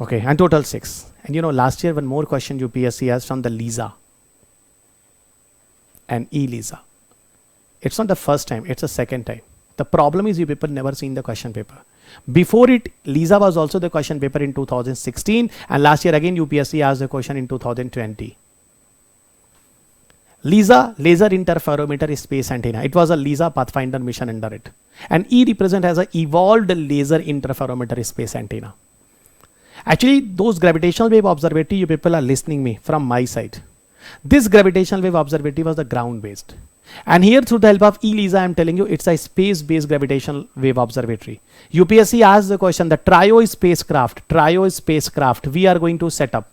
Okay, and total 6. And you know, last year one more question UPSC asked from the LISA and ELISA. It's not the first time, it's the second time. The problem is you people never seen the question paper. Before it, LISA was also the question paper in 2016, and last year again UPSC asked the question in 2020. LISA, Laser Interferometer Space Antenna. It was a LISA Pathfinder mission under it. And E represent as a evolved Laser Interferometer Space Antenna. Actually, those gravitational wave observatory, you people are listening me from my side. This gravitational wave observatory was the ground based. And here through the help of ELISA, I am telling you it's a space based gravitational wave observatory. UPSC asked the question, the TRIO spacecraft we are going to set up.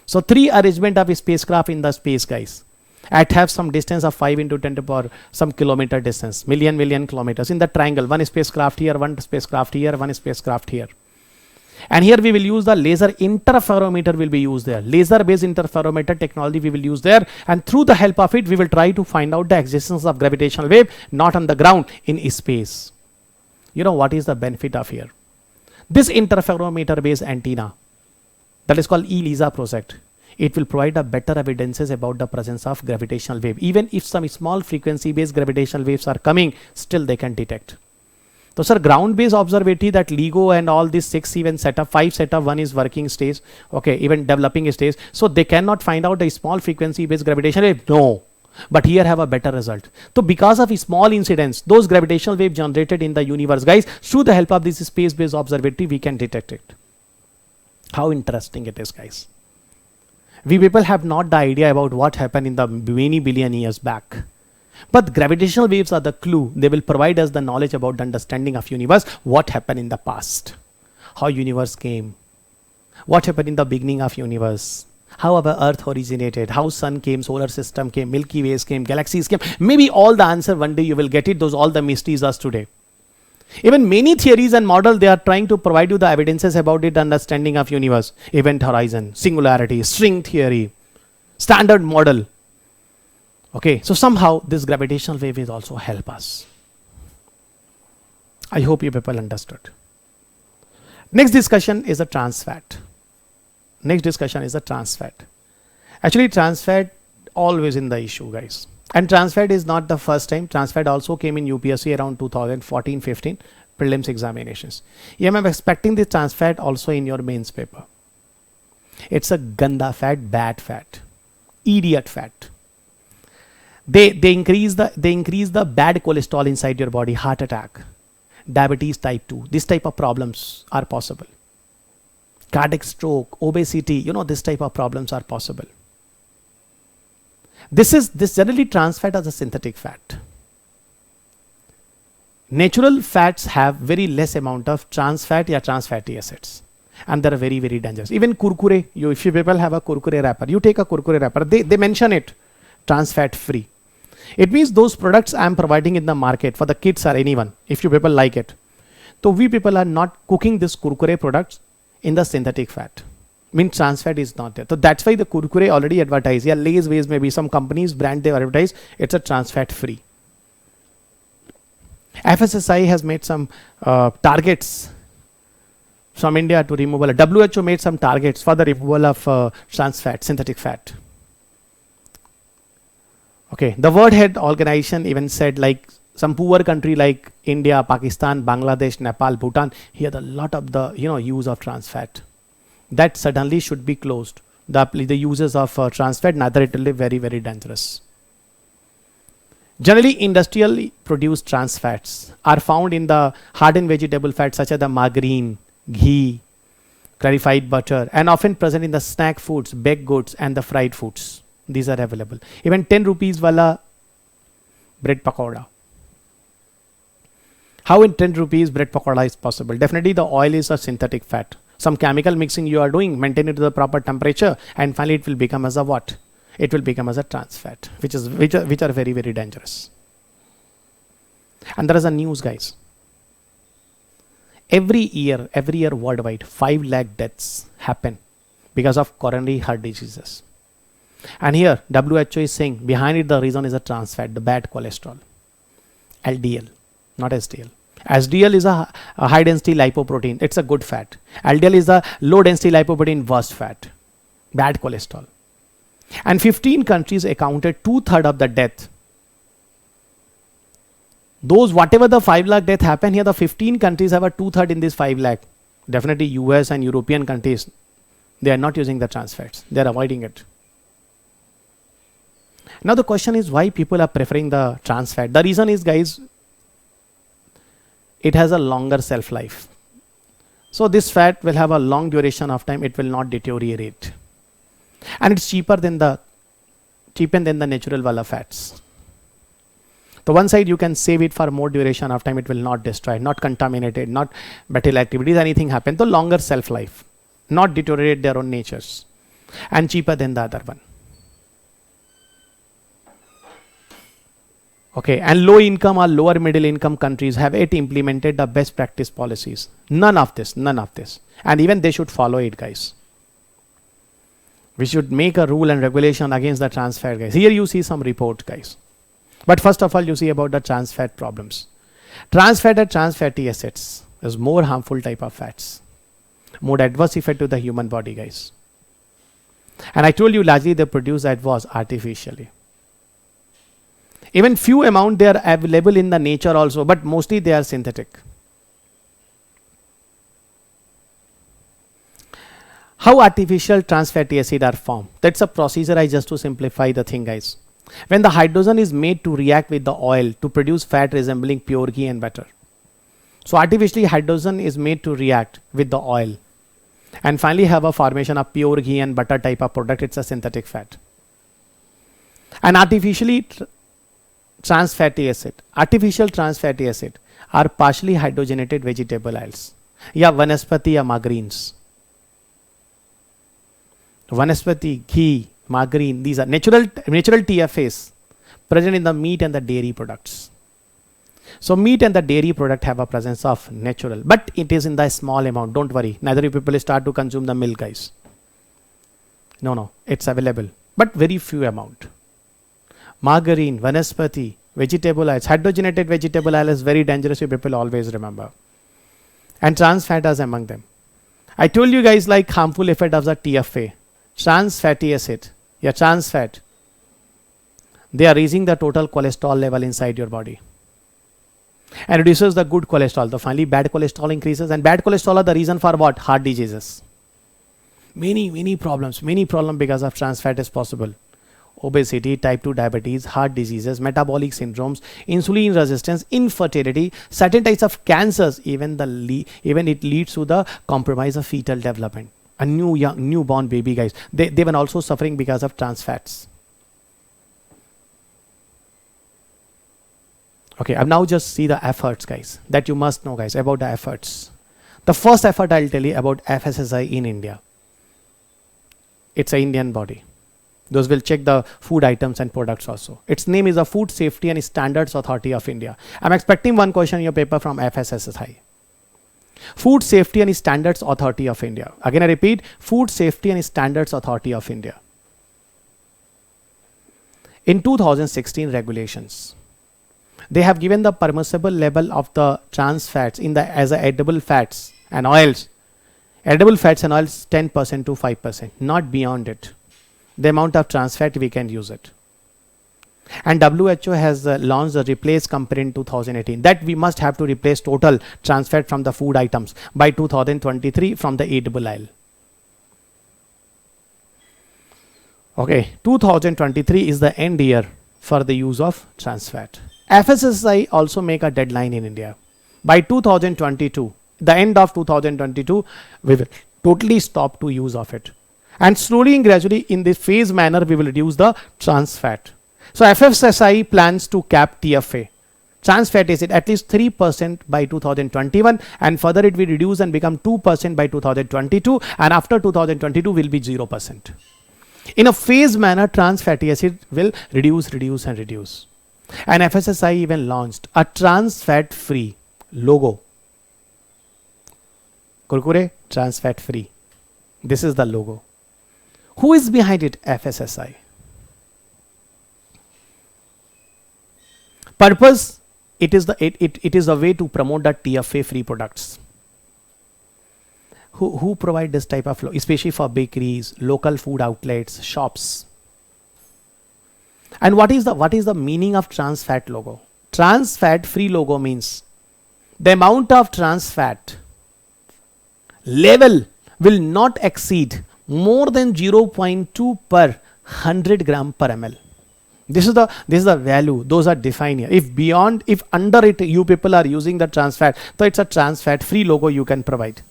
So 3 arrangement of spacecraft in the space, guys. At have some distance of 5 into 10 to the power some kilometer distance, million kilometers in the triangle. One spacecraft here, one spacecraft here, one spacecraft here. And here we will use the laser interferometer will be used there. Laser based interferometer technology we will use there. And through the help of it, we will try to find out the existence of gravitational wave, not on the ground, in space. You know what is the benefit of here? This interferometer based antenna, that is called ELISA project. It will provide a better evidences about the presence of gravitational wave. Even if some small frequency based gravitational waves are coming, still they can detect. So sir, ground based observatory, that LIGO and all these 6 even setup, 5 setup, 1 is working stage, okay, even developing stage. So they cannot find out a small frequency based gravitational wave. No. But here have a better result. So because of a small incidence, those gravitational wave generated in the universe, guys, through the help of this space based observatory, we can detect it. How interesting it is, guys. We people have not the idea about what happened in the many billion years back. But gravitational waves are the clue. They will provide us the knowledge about the understanding of universe, what happened in the past, how universe came, what happened in the beginning of universe, how our earth originated, how sun came, solar system came, Milky Ways came, galaxies came. Maybe all the answer one day you will get it. Those all the mysteries are today. Even many theories and models, they are trying to provide you the evidences about it, understanding of universe, event horizon, singularity, string theory, standard model. Okay, so somehow this gravitational wave will also help us. I hope you people understood. Next discussion is a trans fat. Actually, trans fat always in the issue, guys. And trans fat is not the first time. Trans fat also came in UPSC around 2014-15 prelims examinations. Yeah, I'm expecting this trans fat also in your mains paper. It's a ganda fat, bad fat, idiot fat. They increase the bad cholesterol inside your body, heart attack, diabetes type 2. This type of problems are possible. Cardiac stroke, obesity, you know, this type of problems are possible. This generally trans fat as a synthetic fat. Natural fats have very less amount of trans fat or trans fatty acids, and they are very, very dangerous. Even kurkure, if you people have a kurkure wrapper, you take a kurkure wrapper, they mention it trans fat free. It means those products I am providing in the market for the kids or anyone, if you people like it. So we people are not cooking this kurkure products in the synthetic fat. Means trans fat is not there. So that's why the kurkure already advertise. Yeah, Lay's, Ways, maybe some companies brand they advertise, it's a trans fat free. FSSAI has made some targets from India to removal. WHO made some targets for the removal of trans fat, synthetic fat. Okay, the World Health Organization even said like some poor country like India, Pakistan, Bangladesh, Nepal, Bhutan, here the lot of the use of trans fat, that suddenly should be closed. The uses of trans fat, neither it will be very very dangerous. Generally, industrially produced trans fats are found in the hardened vegetable fats such as the margarine, ghee, clarified butter, and often present in the snack foods, baked goods, and the fried foods. These are available. Even 10 rupees wala bread pakoda. How in 10 rupees bread pakoda is possible? Definitely the oil is a synthetic fat. Some chemical mixing you are doing, maintain it to the proper temperature, and finally it will become as a what? It will become as a trans fat, which are very very dangerous. And there is a news, guys. Every year worldwide, 5 lakh deaths happen because of coronary heart diseases. And here WHO is saying behind it the reason is a trans fat, the bad cholesterol, LDL, not SDL. SDL is a high density lipoprotein, it's a good fat. LDL is a low density lipoprotein, worst fat, bad cholesterol. And 15 countries accounted 2/3 of the death. Those whatever the 5 lakh death happen here, the 15 countries have a 2/3 in this 5 lakh. Definitely US and European countries, they are not using the trans fats, they are avoiding it. Now the question is why people are preferring the trans fat. The reason is, guys, it has a longer shelf life. So this fat will have a long duration of time, it will not deteriorate. And it's cheaper than the natural wala fats. So one side you can save it for more duration of time, it will not destroy, not contaminated, not bacterial activities, anything happen. The longer shelf life, not deteriorate their own natures, and cheaper than the other one. Okay, and low income or lower middle income countries have implemented the best practice policies. None of this. And even they should follow it, guys. We should make a rule and regulation against the trans fat, guys. Here you see some report, guys. But first of all, you see about the trans fat problems. Trans fat and trans fatty acids is more harmful type of fats, more adverse effect to the human body, guys. And I told you largely they produce that was artificially. Even few amount they are available in the nature also, but mostly they are synthetic. How artificial trans fatty acid are formed? That's a procedure I just to simplify the thing, guys. When the hydrogen is made to react with the oil to produce fat resembling pure ghee and butter. So artificially hydrogen is made to react with the oil and finally have a formation of pure ghee and butter type of product. It's a synthetic fat. And artificial trans fatty acid are partially hydrogenated vegetable oils. Yeah, vanaspati or margarines. Vanaspati, ghee, margarine, these are natural TFAs present in the meat and the dairy products. So meat and the dairy product have a presence of natural, but it is in the small amount. Don't worry, neither you people start to consume the milk, guys. No, it's available, but very few amount. Margarine, vanaspati, vegetable oils, hydrogenated vegetable oil is very dangerous, you people always remember. And trans fat is among them. I told you guys like harmful effect of the TFA, trans fatty acid, trans fat. They are raising the total cholesterol level inside your body and reduces the good cholesterol. The finally bad cholesterol increases, and bad cholesterol are the reason for what? Heart diseases. Many problems because of trans fat is possible. Obesity, type 2 diabetes, heart diseases, metabolic syndromes, insulin resistance, infertility, certain types of cancers, even it leads to the compromise of fetal development. A newborn baby, guys, they were also suffering because of trans fats. Okay, I've now just see the efforts, guys, that you must know, guys, about the efforts. The first effort I'll tell you about FSSAI in India. It's an Indian body. Those will check the food items and products also. Its name is the Food Safety and Standards Authority of India. I'm expecting one question in your paper from FSSAI. Food Safety and Standards Authority of India. Again, I repeat, Food Safety and Standards Authority of India. In 2016 regulations, they have given the permissible level of the trans fats as edible fats and oils. Edible fats and oils 10% to 5%, not beyond it. The amount of trans fat we can use it. And WHO has launched the replace compare in 2018, that we must have to replace total trans fat from the food items by 2023 from the edible aisle. Okay, 2023 is the end year for the use of trans fat. FSSAI also make a deadline in India. By 2022, the end of 2022, we will totally stop to use of it. And slowly and gradually in this phase manner, we will reduce the trans fat. So FSSAI plans to cap TFA, trans fat acid, at least 3% by 2021, and further it will reduce and become 2% by 2022, and after 2022 will be 0%. In a phase manner, trans fatty acid will reduce, reduce and reduce. And FSSAI even launched a trans fat free logo. Kurkure, trans fat free. This is the logo. Who is behind it? FSSAI. Purpose, it is a way to promote the TFA free products. Who provide this type of, especially for bakeries, local food outlets, shops. And what is the meaning of trans fat logo? Trans fat free logo means the amount of trans fat level will not exceed more than 0.2 per 100 gram per ml. This is the value. Those are defined here. If under it you people are using the trans fat, so it's a trans fat free logo you can provide.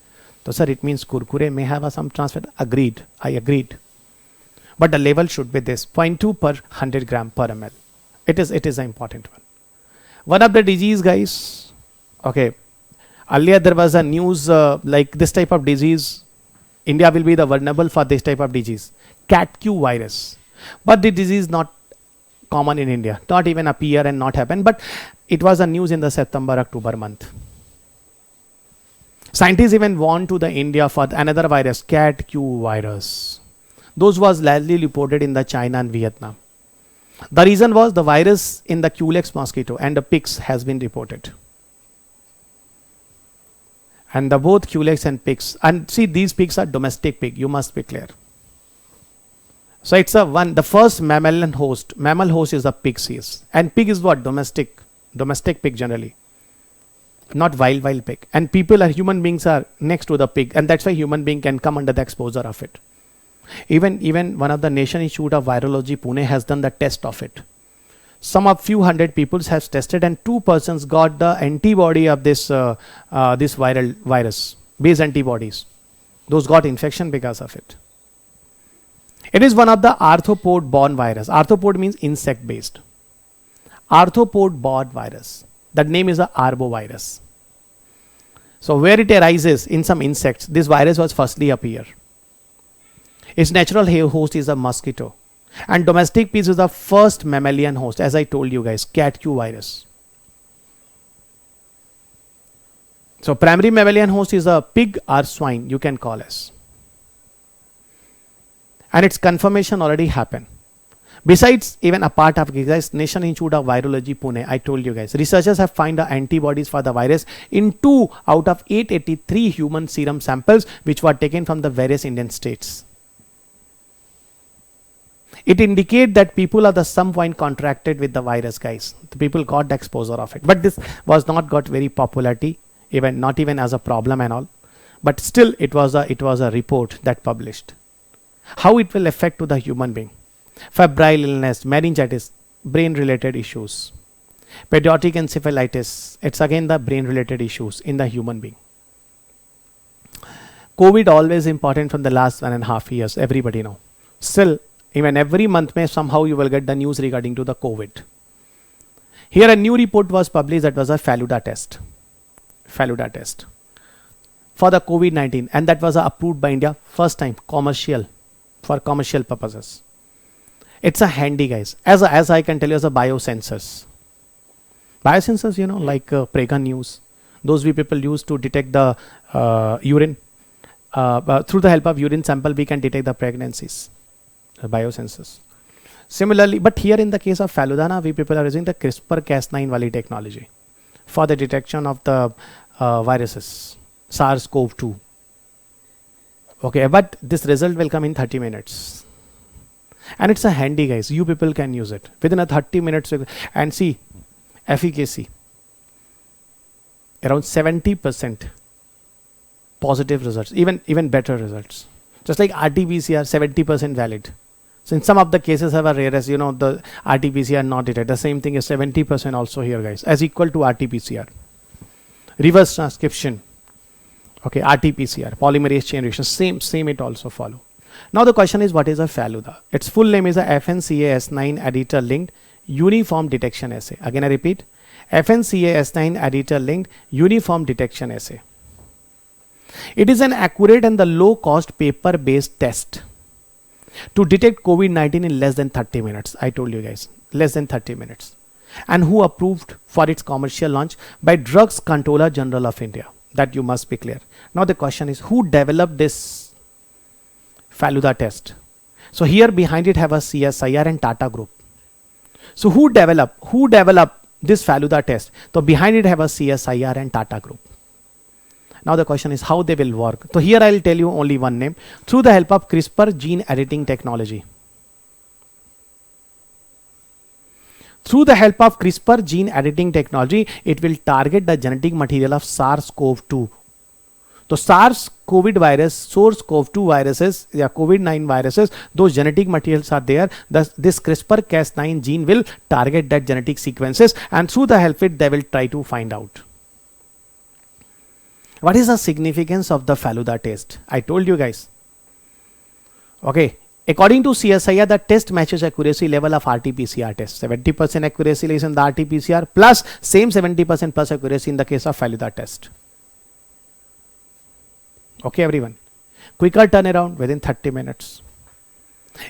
So sir, it means Kurkure may have some trans fat. Agreed. I agreed. But the level should be this 0.2 per 100 gram per ml. It is an important one. One of the disease, guys. Okay. Earlier there was a news like this type of disease. India will be the vulnerable for this type of disease. CAT-Q virus. But the disease not common in India. Not even appear and not happen. But it was a news in the September-October month. Scientists even warned to the India for another virus, CAT-Q virus. Those was largely reported in the China and Vietnam. The reason was the virus in the Culex mosquito and the pigs has been reported. And the both Culex and pigs, and see these pigs are domestic pig, you must be clear. So it's the first mammalian host. Mammal host is a pig sees. And pig is what? Domestic pig generally. Not wild pig. And human beings are next to the pig, and that's why human being can come under the exposure of it. Even one of the National Institute of Virology, Pune, has done the test of it. Some of few hundred people have tested, and 2 persons got the antibody of this viral virus, base antibodies. Those got infection because of it. It is one of the arthropod borne virus. Arthropod means insect based. Arthropod borne virus. That name is a arbovirus. So where it arises in some insects, this virus was firstly appear. Its natural host is a mosquito. And domestic pigs is the first mammalian host, as I told you guys, CAT-Q virus. So primary mammalian host is a pig or swine, you can call as. And its confirmation already happened. Besides, even a part of guys, National Institute of Virology, Pune, I told you guys, researchers have found the antibodies for the virus in 2 out of 883 human serum samples which were taken from the various Indian states. It indicates that people at the some point contracted with the virus, guys. The people got the exposure of it. But this was not got very popularity, not even as a problem and all. But still, it was a report that published. How it will affect to the human being? Febrile illness, meningitis, brain-related issues. Pediatric encephalitis, it's again the brain-related issues in the human being. COVID always important from the last 1.5 years, everybody know. Still, even every month somehow you will get the news regarding to the COVID. Here a new report was published that was a Faluda test. Faluda test for the COVID-19, and that was approved by India first time for commercial purposes. It's a handy, guys, as I can tell you, as a biosensors. Biosensors, like Prega News, those we people use to detect the urine. Through the help of urine sample, we can detect the pregnancies. Biosensors. Similarly, but here in the case of Faludana, we people are using the CRISPR-Cas9 Valley technology for the detection of the viruses, SARS-CoV-2. Okay, but this result will come in 30 minutes. And it's a handy, guys. You people can use it within a 30 minutes and see efficacy around 70% positive results, even better results. Just like RT-PCR 70% valid. So in some of the cases have a rarest, you know, the RT-PCR not detected. The same thing is 70% also here, guys, as equal to RT-PCR. Reverse transcription, okay, RT-PCR, polymerase chain reaction, same it also follow. Now the question is, what is a Faluda? Its full name is a FNCA-S9 editor linked uniform detection assay. Again I repeat, FNCA-S9 editor linked uniform detection assay. It is an accurate and the low cost paper based test to detect COVID-19 in less than 30 minutes. I told you guys, less than 30 minutes. And who approved for its commercial launch? By Drugs Controller General of India. That you must be clear. Now the question is, who developed this Faluda test? So here behind it have a CSIR and Tata Group. So who developed this Faluda test? So behind it have a CSIR and Tata Group. Now the question is how they will work. So here I will tell you only one name. Through the help of CRISPR gene editing technology. Through the help of CRISPR gene editing technology, it will target the genetic material of SARS-CoV-2. So SARS-CoV virus, SARS-CoV-2 viruses, yeah, COVID-19 viruses, those genetic materials are there. Thus, this CRISPR-Cas9 gene will target that genetic sequences, and through the help of it, they will try to find out. What is the significance of the Faluda test? I told you guys. Okay. According to CSIR, the test matches accuracy level of RT-PCR test. 70% accuracy is in the RT-PCR plus same 70% plus accuracy in the case of Faluda test. Okay, everyone. Quicker turnaround within 30 minutes.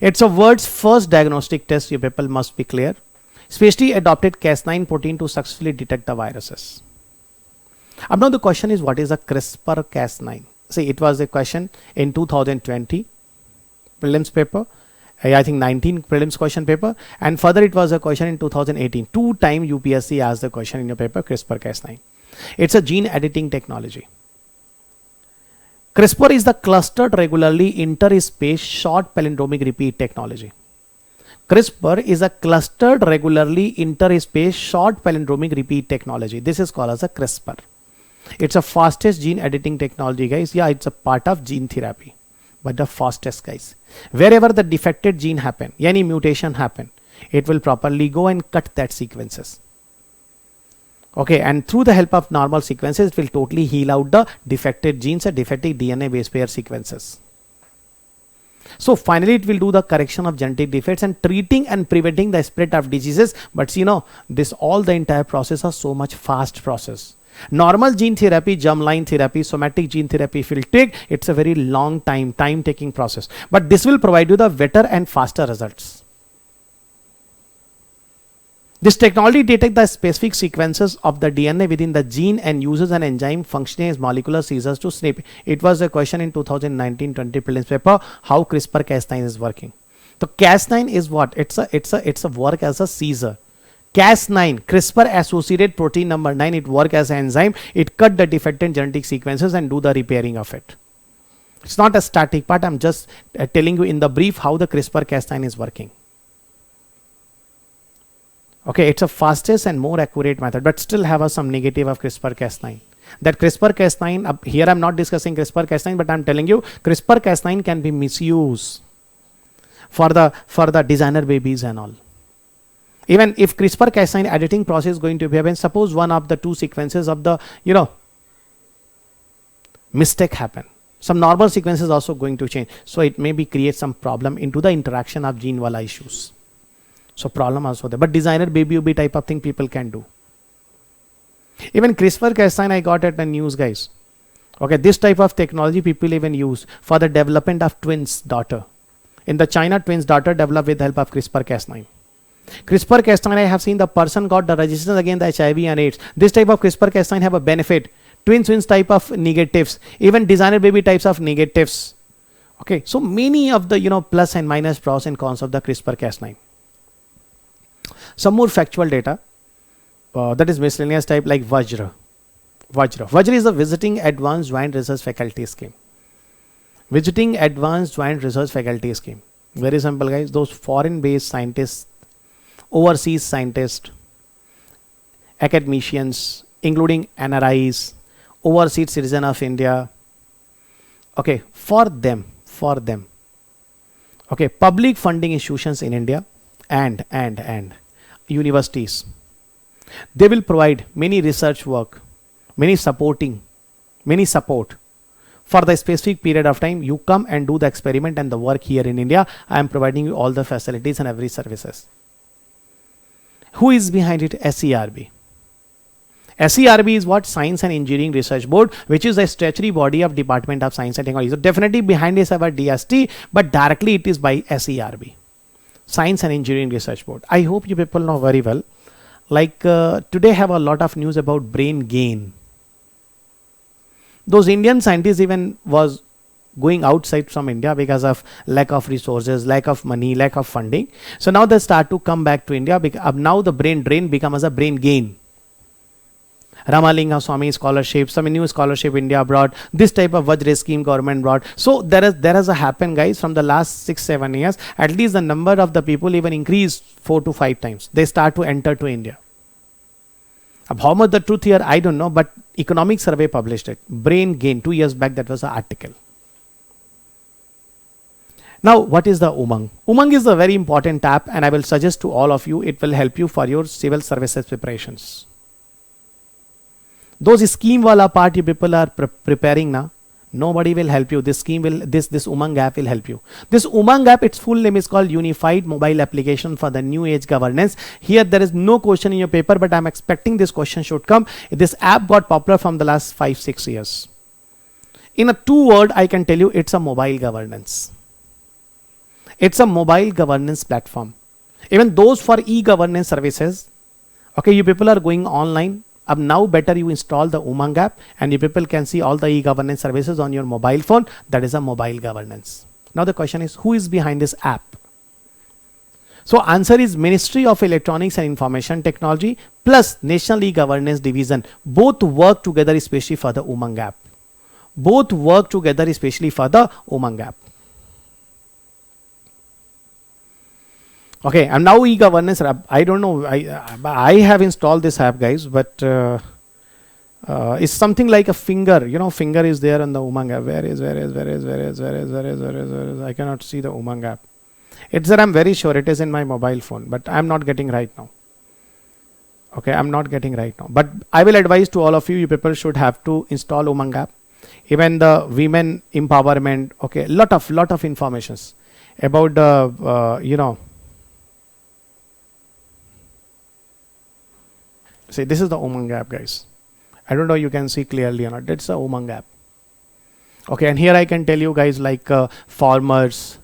It's a world's first diagnostic test. You people must be clear. Specially adopted Cas9 protein to successfully detect the viruses. Now the question is, what is a CRISPR-Cas9? See, it was a question in 2020 prelims paper. I think 19 prelims question paper, and further it was a question in 2018. 2 times UPSC asked the question in your paper, CRISPR-Cas9. It's a gene editing technology. CRISPR is the clustered regularly interspaced short palindromic repeat technology. CRISPR is a clustered regularly interspaced short palindromic repeat technology. This is called as a CRISPR. It's a fastest gene editing technology, guys. Yeah, it's a part of gene therapy, but the fastest, guys. Wherever the defected gene happen, any mutation happen, it will properly go and cut that sequences. Okay, and through the help of normal sequences, it will totally heal out the defected genes and defective DNA base pair sequences. So finally, it will do the correction of genetic defects and treating and preventing the spread of diseases. But you know, this all the entire process is so much fast process. Normal gene therapy, germline therapy, somatic gene therapy, if you will take, it's a very long time taking process. But this will provide you the better and faster results. This technology detects the specific sequences of the DNA within the gene and uses an enzyme functioning as molecular scissors to snip. It was a question in 2019-20 prelims paper, how CRISPR-Cas9 is working. So Cas9 is what? It's a work as a scissor. Cas9, CRISPR associated protein number 9, it work as an enzyme. It cut the defective genetic sequences and do the repairing of it. It's not a static part. I'm just telling you in the brief how the CRISPR-Cas9 is working. Okay, it's a fastest and more accurate method, but still have some negative of CRISPR-Cas9. That CRISPR-Cas9, here I'm not discussing CRISPR-Cas9, but I'm telling you CRISPR-Cas9 can be misused for the designer babies and all. Even if CRISPR-Cas9 editing process is going to be happen, suppose one of the 2 sequences of the, mistake happen. Some normal sequences also going to change. So it may be create some problem into the interaction of gene wala issues. So problem also there. But designer baby UB type of thing people can do. Even CRISPR-Cas9 I got at the news, guys. Okay, this type of technology people even use for the development of twins daughter. In the China, twins daughter developed with the help of CRISPR-Cas9. CRISPR-Cas9, I have seen the person got the resistance against the HIV and AIDS. This type of CRISPR-Cas9 have a benefit. Twins type of negatives, even designer baby types of negatives. Okay, so many of the plus and minus pros and cons of the CRISPR-Cas9. Some more factual data, that is miscellaneous type like Vajra. Vajra is a Visiting Advanced Joint Research Faculty Scheme. Visiting Advanced Joint Research Faculty Scheme. Very simple, guys. Those foreign based scientists, overseas scientists, academicians, including NRIs, overseas citizen of India. Okay, for them, okay, public funding institutions in India and universities, they will provide many research work, many support for the specific period of time. You come and do the experiment and the work here in India. I am providing you all the facilities and every services. Who is behind it? SERB. SERB is what? Science and Engineering Research Board, which is a statutory body of Department of Science and Technology. So definitely behind is our DST, but directly it is by SERB, Science and Engineering Research Board. I hope you people know very well. Like today have a lot of news about brain gain. Those Indian scientists even was going outside from India because of lack of resources, lack of money, lack of funding. So now they start to come back to India because now the brain drain becomes a brain gain. Ramalinga Swami scholarship, some new scholarship India brought, this type of Vajra scheme government brought. So there has a happen, guys, from the last 6-7 years, at least the number of the people even increased 4 to 5 times. They start to enter to India. How much the truth here, I don't know, but Economic Survey published it. Brain gain, 2 years back, that was an article. Now, what is the Umang? Umang is a very important app, and I will suggest to all of you, it will help you for your civil services preparations. Those scheme wala part you people are preparing now, nobody will help you. This scheme will, this Umang app will help you. This Umang app, its full name is called Unified Mobile Application for the New Age Governance. Here there is no question in your paper, but I'm expecting this question should come. This app got popular from the last 5-6 years. In a 2 word, I can tell you it's a mobile governance. It's a mobile governance platform. Even those for e-governance services, okay, you people are going online. Now better you install the Umang app and you people can see all the e-governance services on your mobile phone. That is a mobile governance. Now the question is, who is behind this app? So answer is Ministry of Electronics and Information Technology plus National E-Governance Division. Both work together especially for the Umang app. Both work together especially for the Umang app. Okay, and now e-governance app. I don't know. I have installed this app, guys, but it's something like a finger. You know, finger is there on the Umang app. Where is? I cannot see the Umang app. It's there. I'm very sure it is in my mobile phone, but I'm not getting right now. Okay, I'm not getting right now. But I will advise to all of you. You people should have to install Umang app. Even the women empowerment. Okay, lot of informations about the See, this is the Umang app, guys. I don't know you can see clearly or not. It's the Umang app. Okay, and here I can tell you guys like farmers,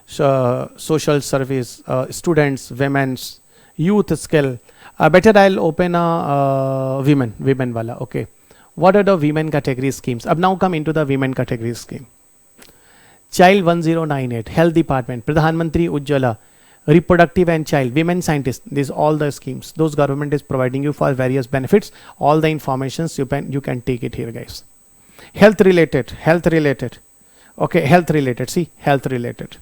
social service, students, women's, youth skill. Better I'll open a women wala. Okay, what are the women category schemes? Now come into the women category scheme. Child 1098, Health Department, Pradhan Mantri Ujjwala, Reproductive and Child, Women Scientists. These all the schemes. Those government is providing you for various benefits. All the informations you can take it here, guys. Health related. Okay, health related. See, health related.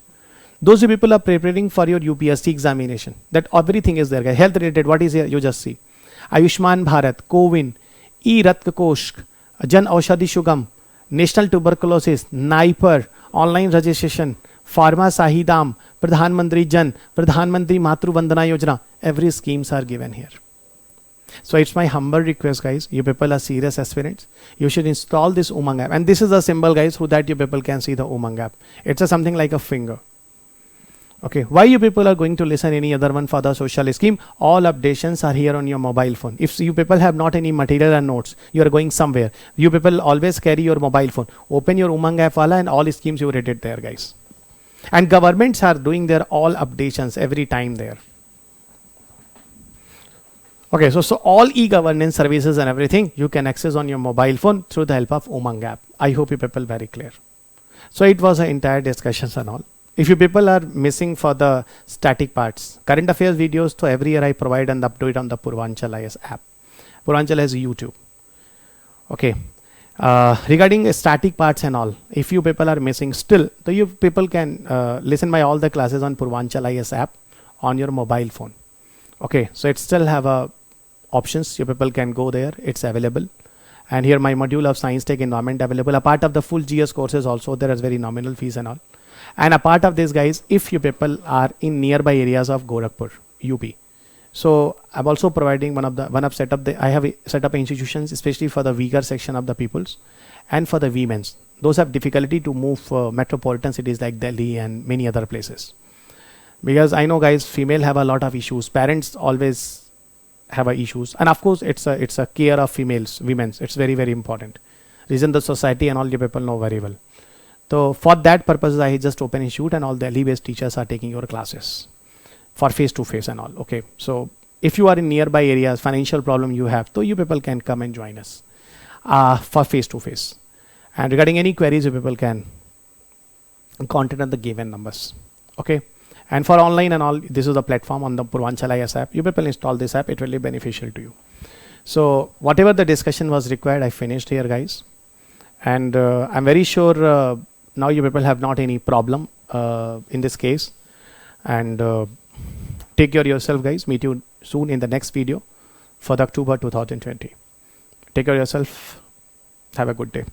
Those people are preparing for your UPSC examination. That everything is there, guys. Health related. What is here? You just see. Ayushman Bharat, Cowin, E-Ratka Kosh, Jan Aushadhi Shugam, National Tuberculosis, NIPER, online registration, Pharma Sahidam, Pradhan Mantri Jan, Pradhan Mantri Matru Vandana Yojana. Every schemes are given here. So it's my humble request, guys. You people are serious aspirants. You should install this Umang app. And this is a symbol, guys, so that you people can see the Umang app. It's something like a finger. Okay, why you people are going to listen any other one for the social scheme? All updations are here on your mobile phone. If you people have not any material and notes, you are going somewhere. You people always carry your mobile phone. Open your Umang app wala and all schemes you read it there, guys. And governments are doing their all updations every time there. Okay, so all e-governance services and everything you can access on your mobile phone through the help of Umang app. I hope you people very clear. So it was an entire discussions and all. If you people are missing for the static parts, current affairs videos, so every year I provide and update on the Purvanchal IS app. Purvanchal has YouTube. Okay. Regarding static parts and all, if you people are missing still, so you people can listen my all the classes on Purvanchal IS app on your mobile phone. Okay, so it still have a options. You people can go there. It's available. And here my module of science tech environment available. A part of the full GS courses also there is very nominal fees and all. And a part of this, guys, if you people are in nearby areas of Gorakhpur, UP. So I'm also providing I have set up institutions especially for the weaker section of the peoples and for the women's. Those have difficulty to move metropolitan cities like Delhi and many other places. Because I know, guys, female have a lot of issues. Parents always have issues, and of course it's a care of women's. It's very, very important. Reason the society and all you people know very well. So for that purpose, I just open institute and all Delhi based teachers are taking your classes for face to face and all. Okay, so if you are in nearby areas, financial problem you have, so you people can come and join us for face to face. And regarding any queries, you people can contact on the given numbers. Okay, and for online and all, this is the platform on the Purvanchal IS app. You people install this app; it will be beneficial to you. So whatever the discussion was required, I finished here, guys, and I'm very sure now you people have not any problem in this case. And take care of yourself, guys. Meet you soon in the next video for the October 2020. Take care of yourself. Have a good day.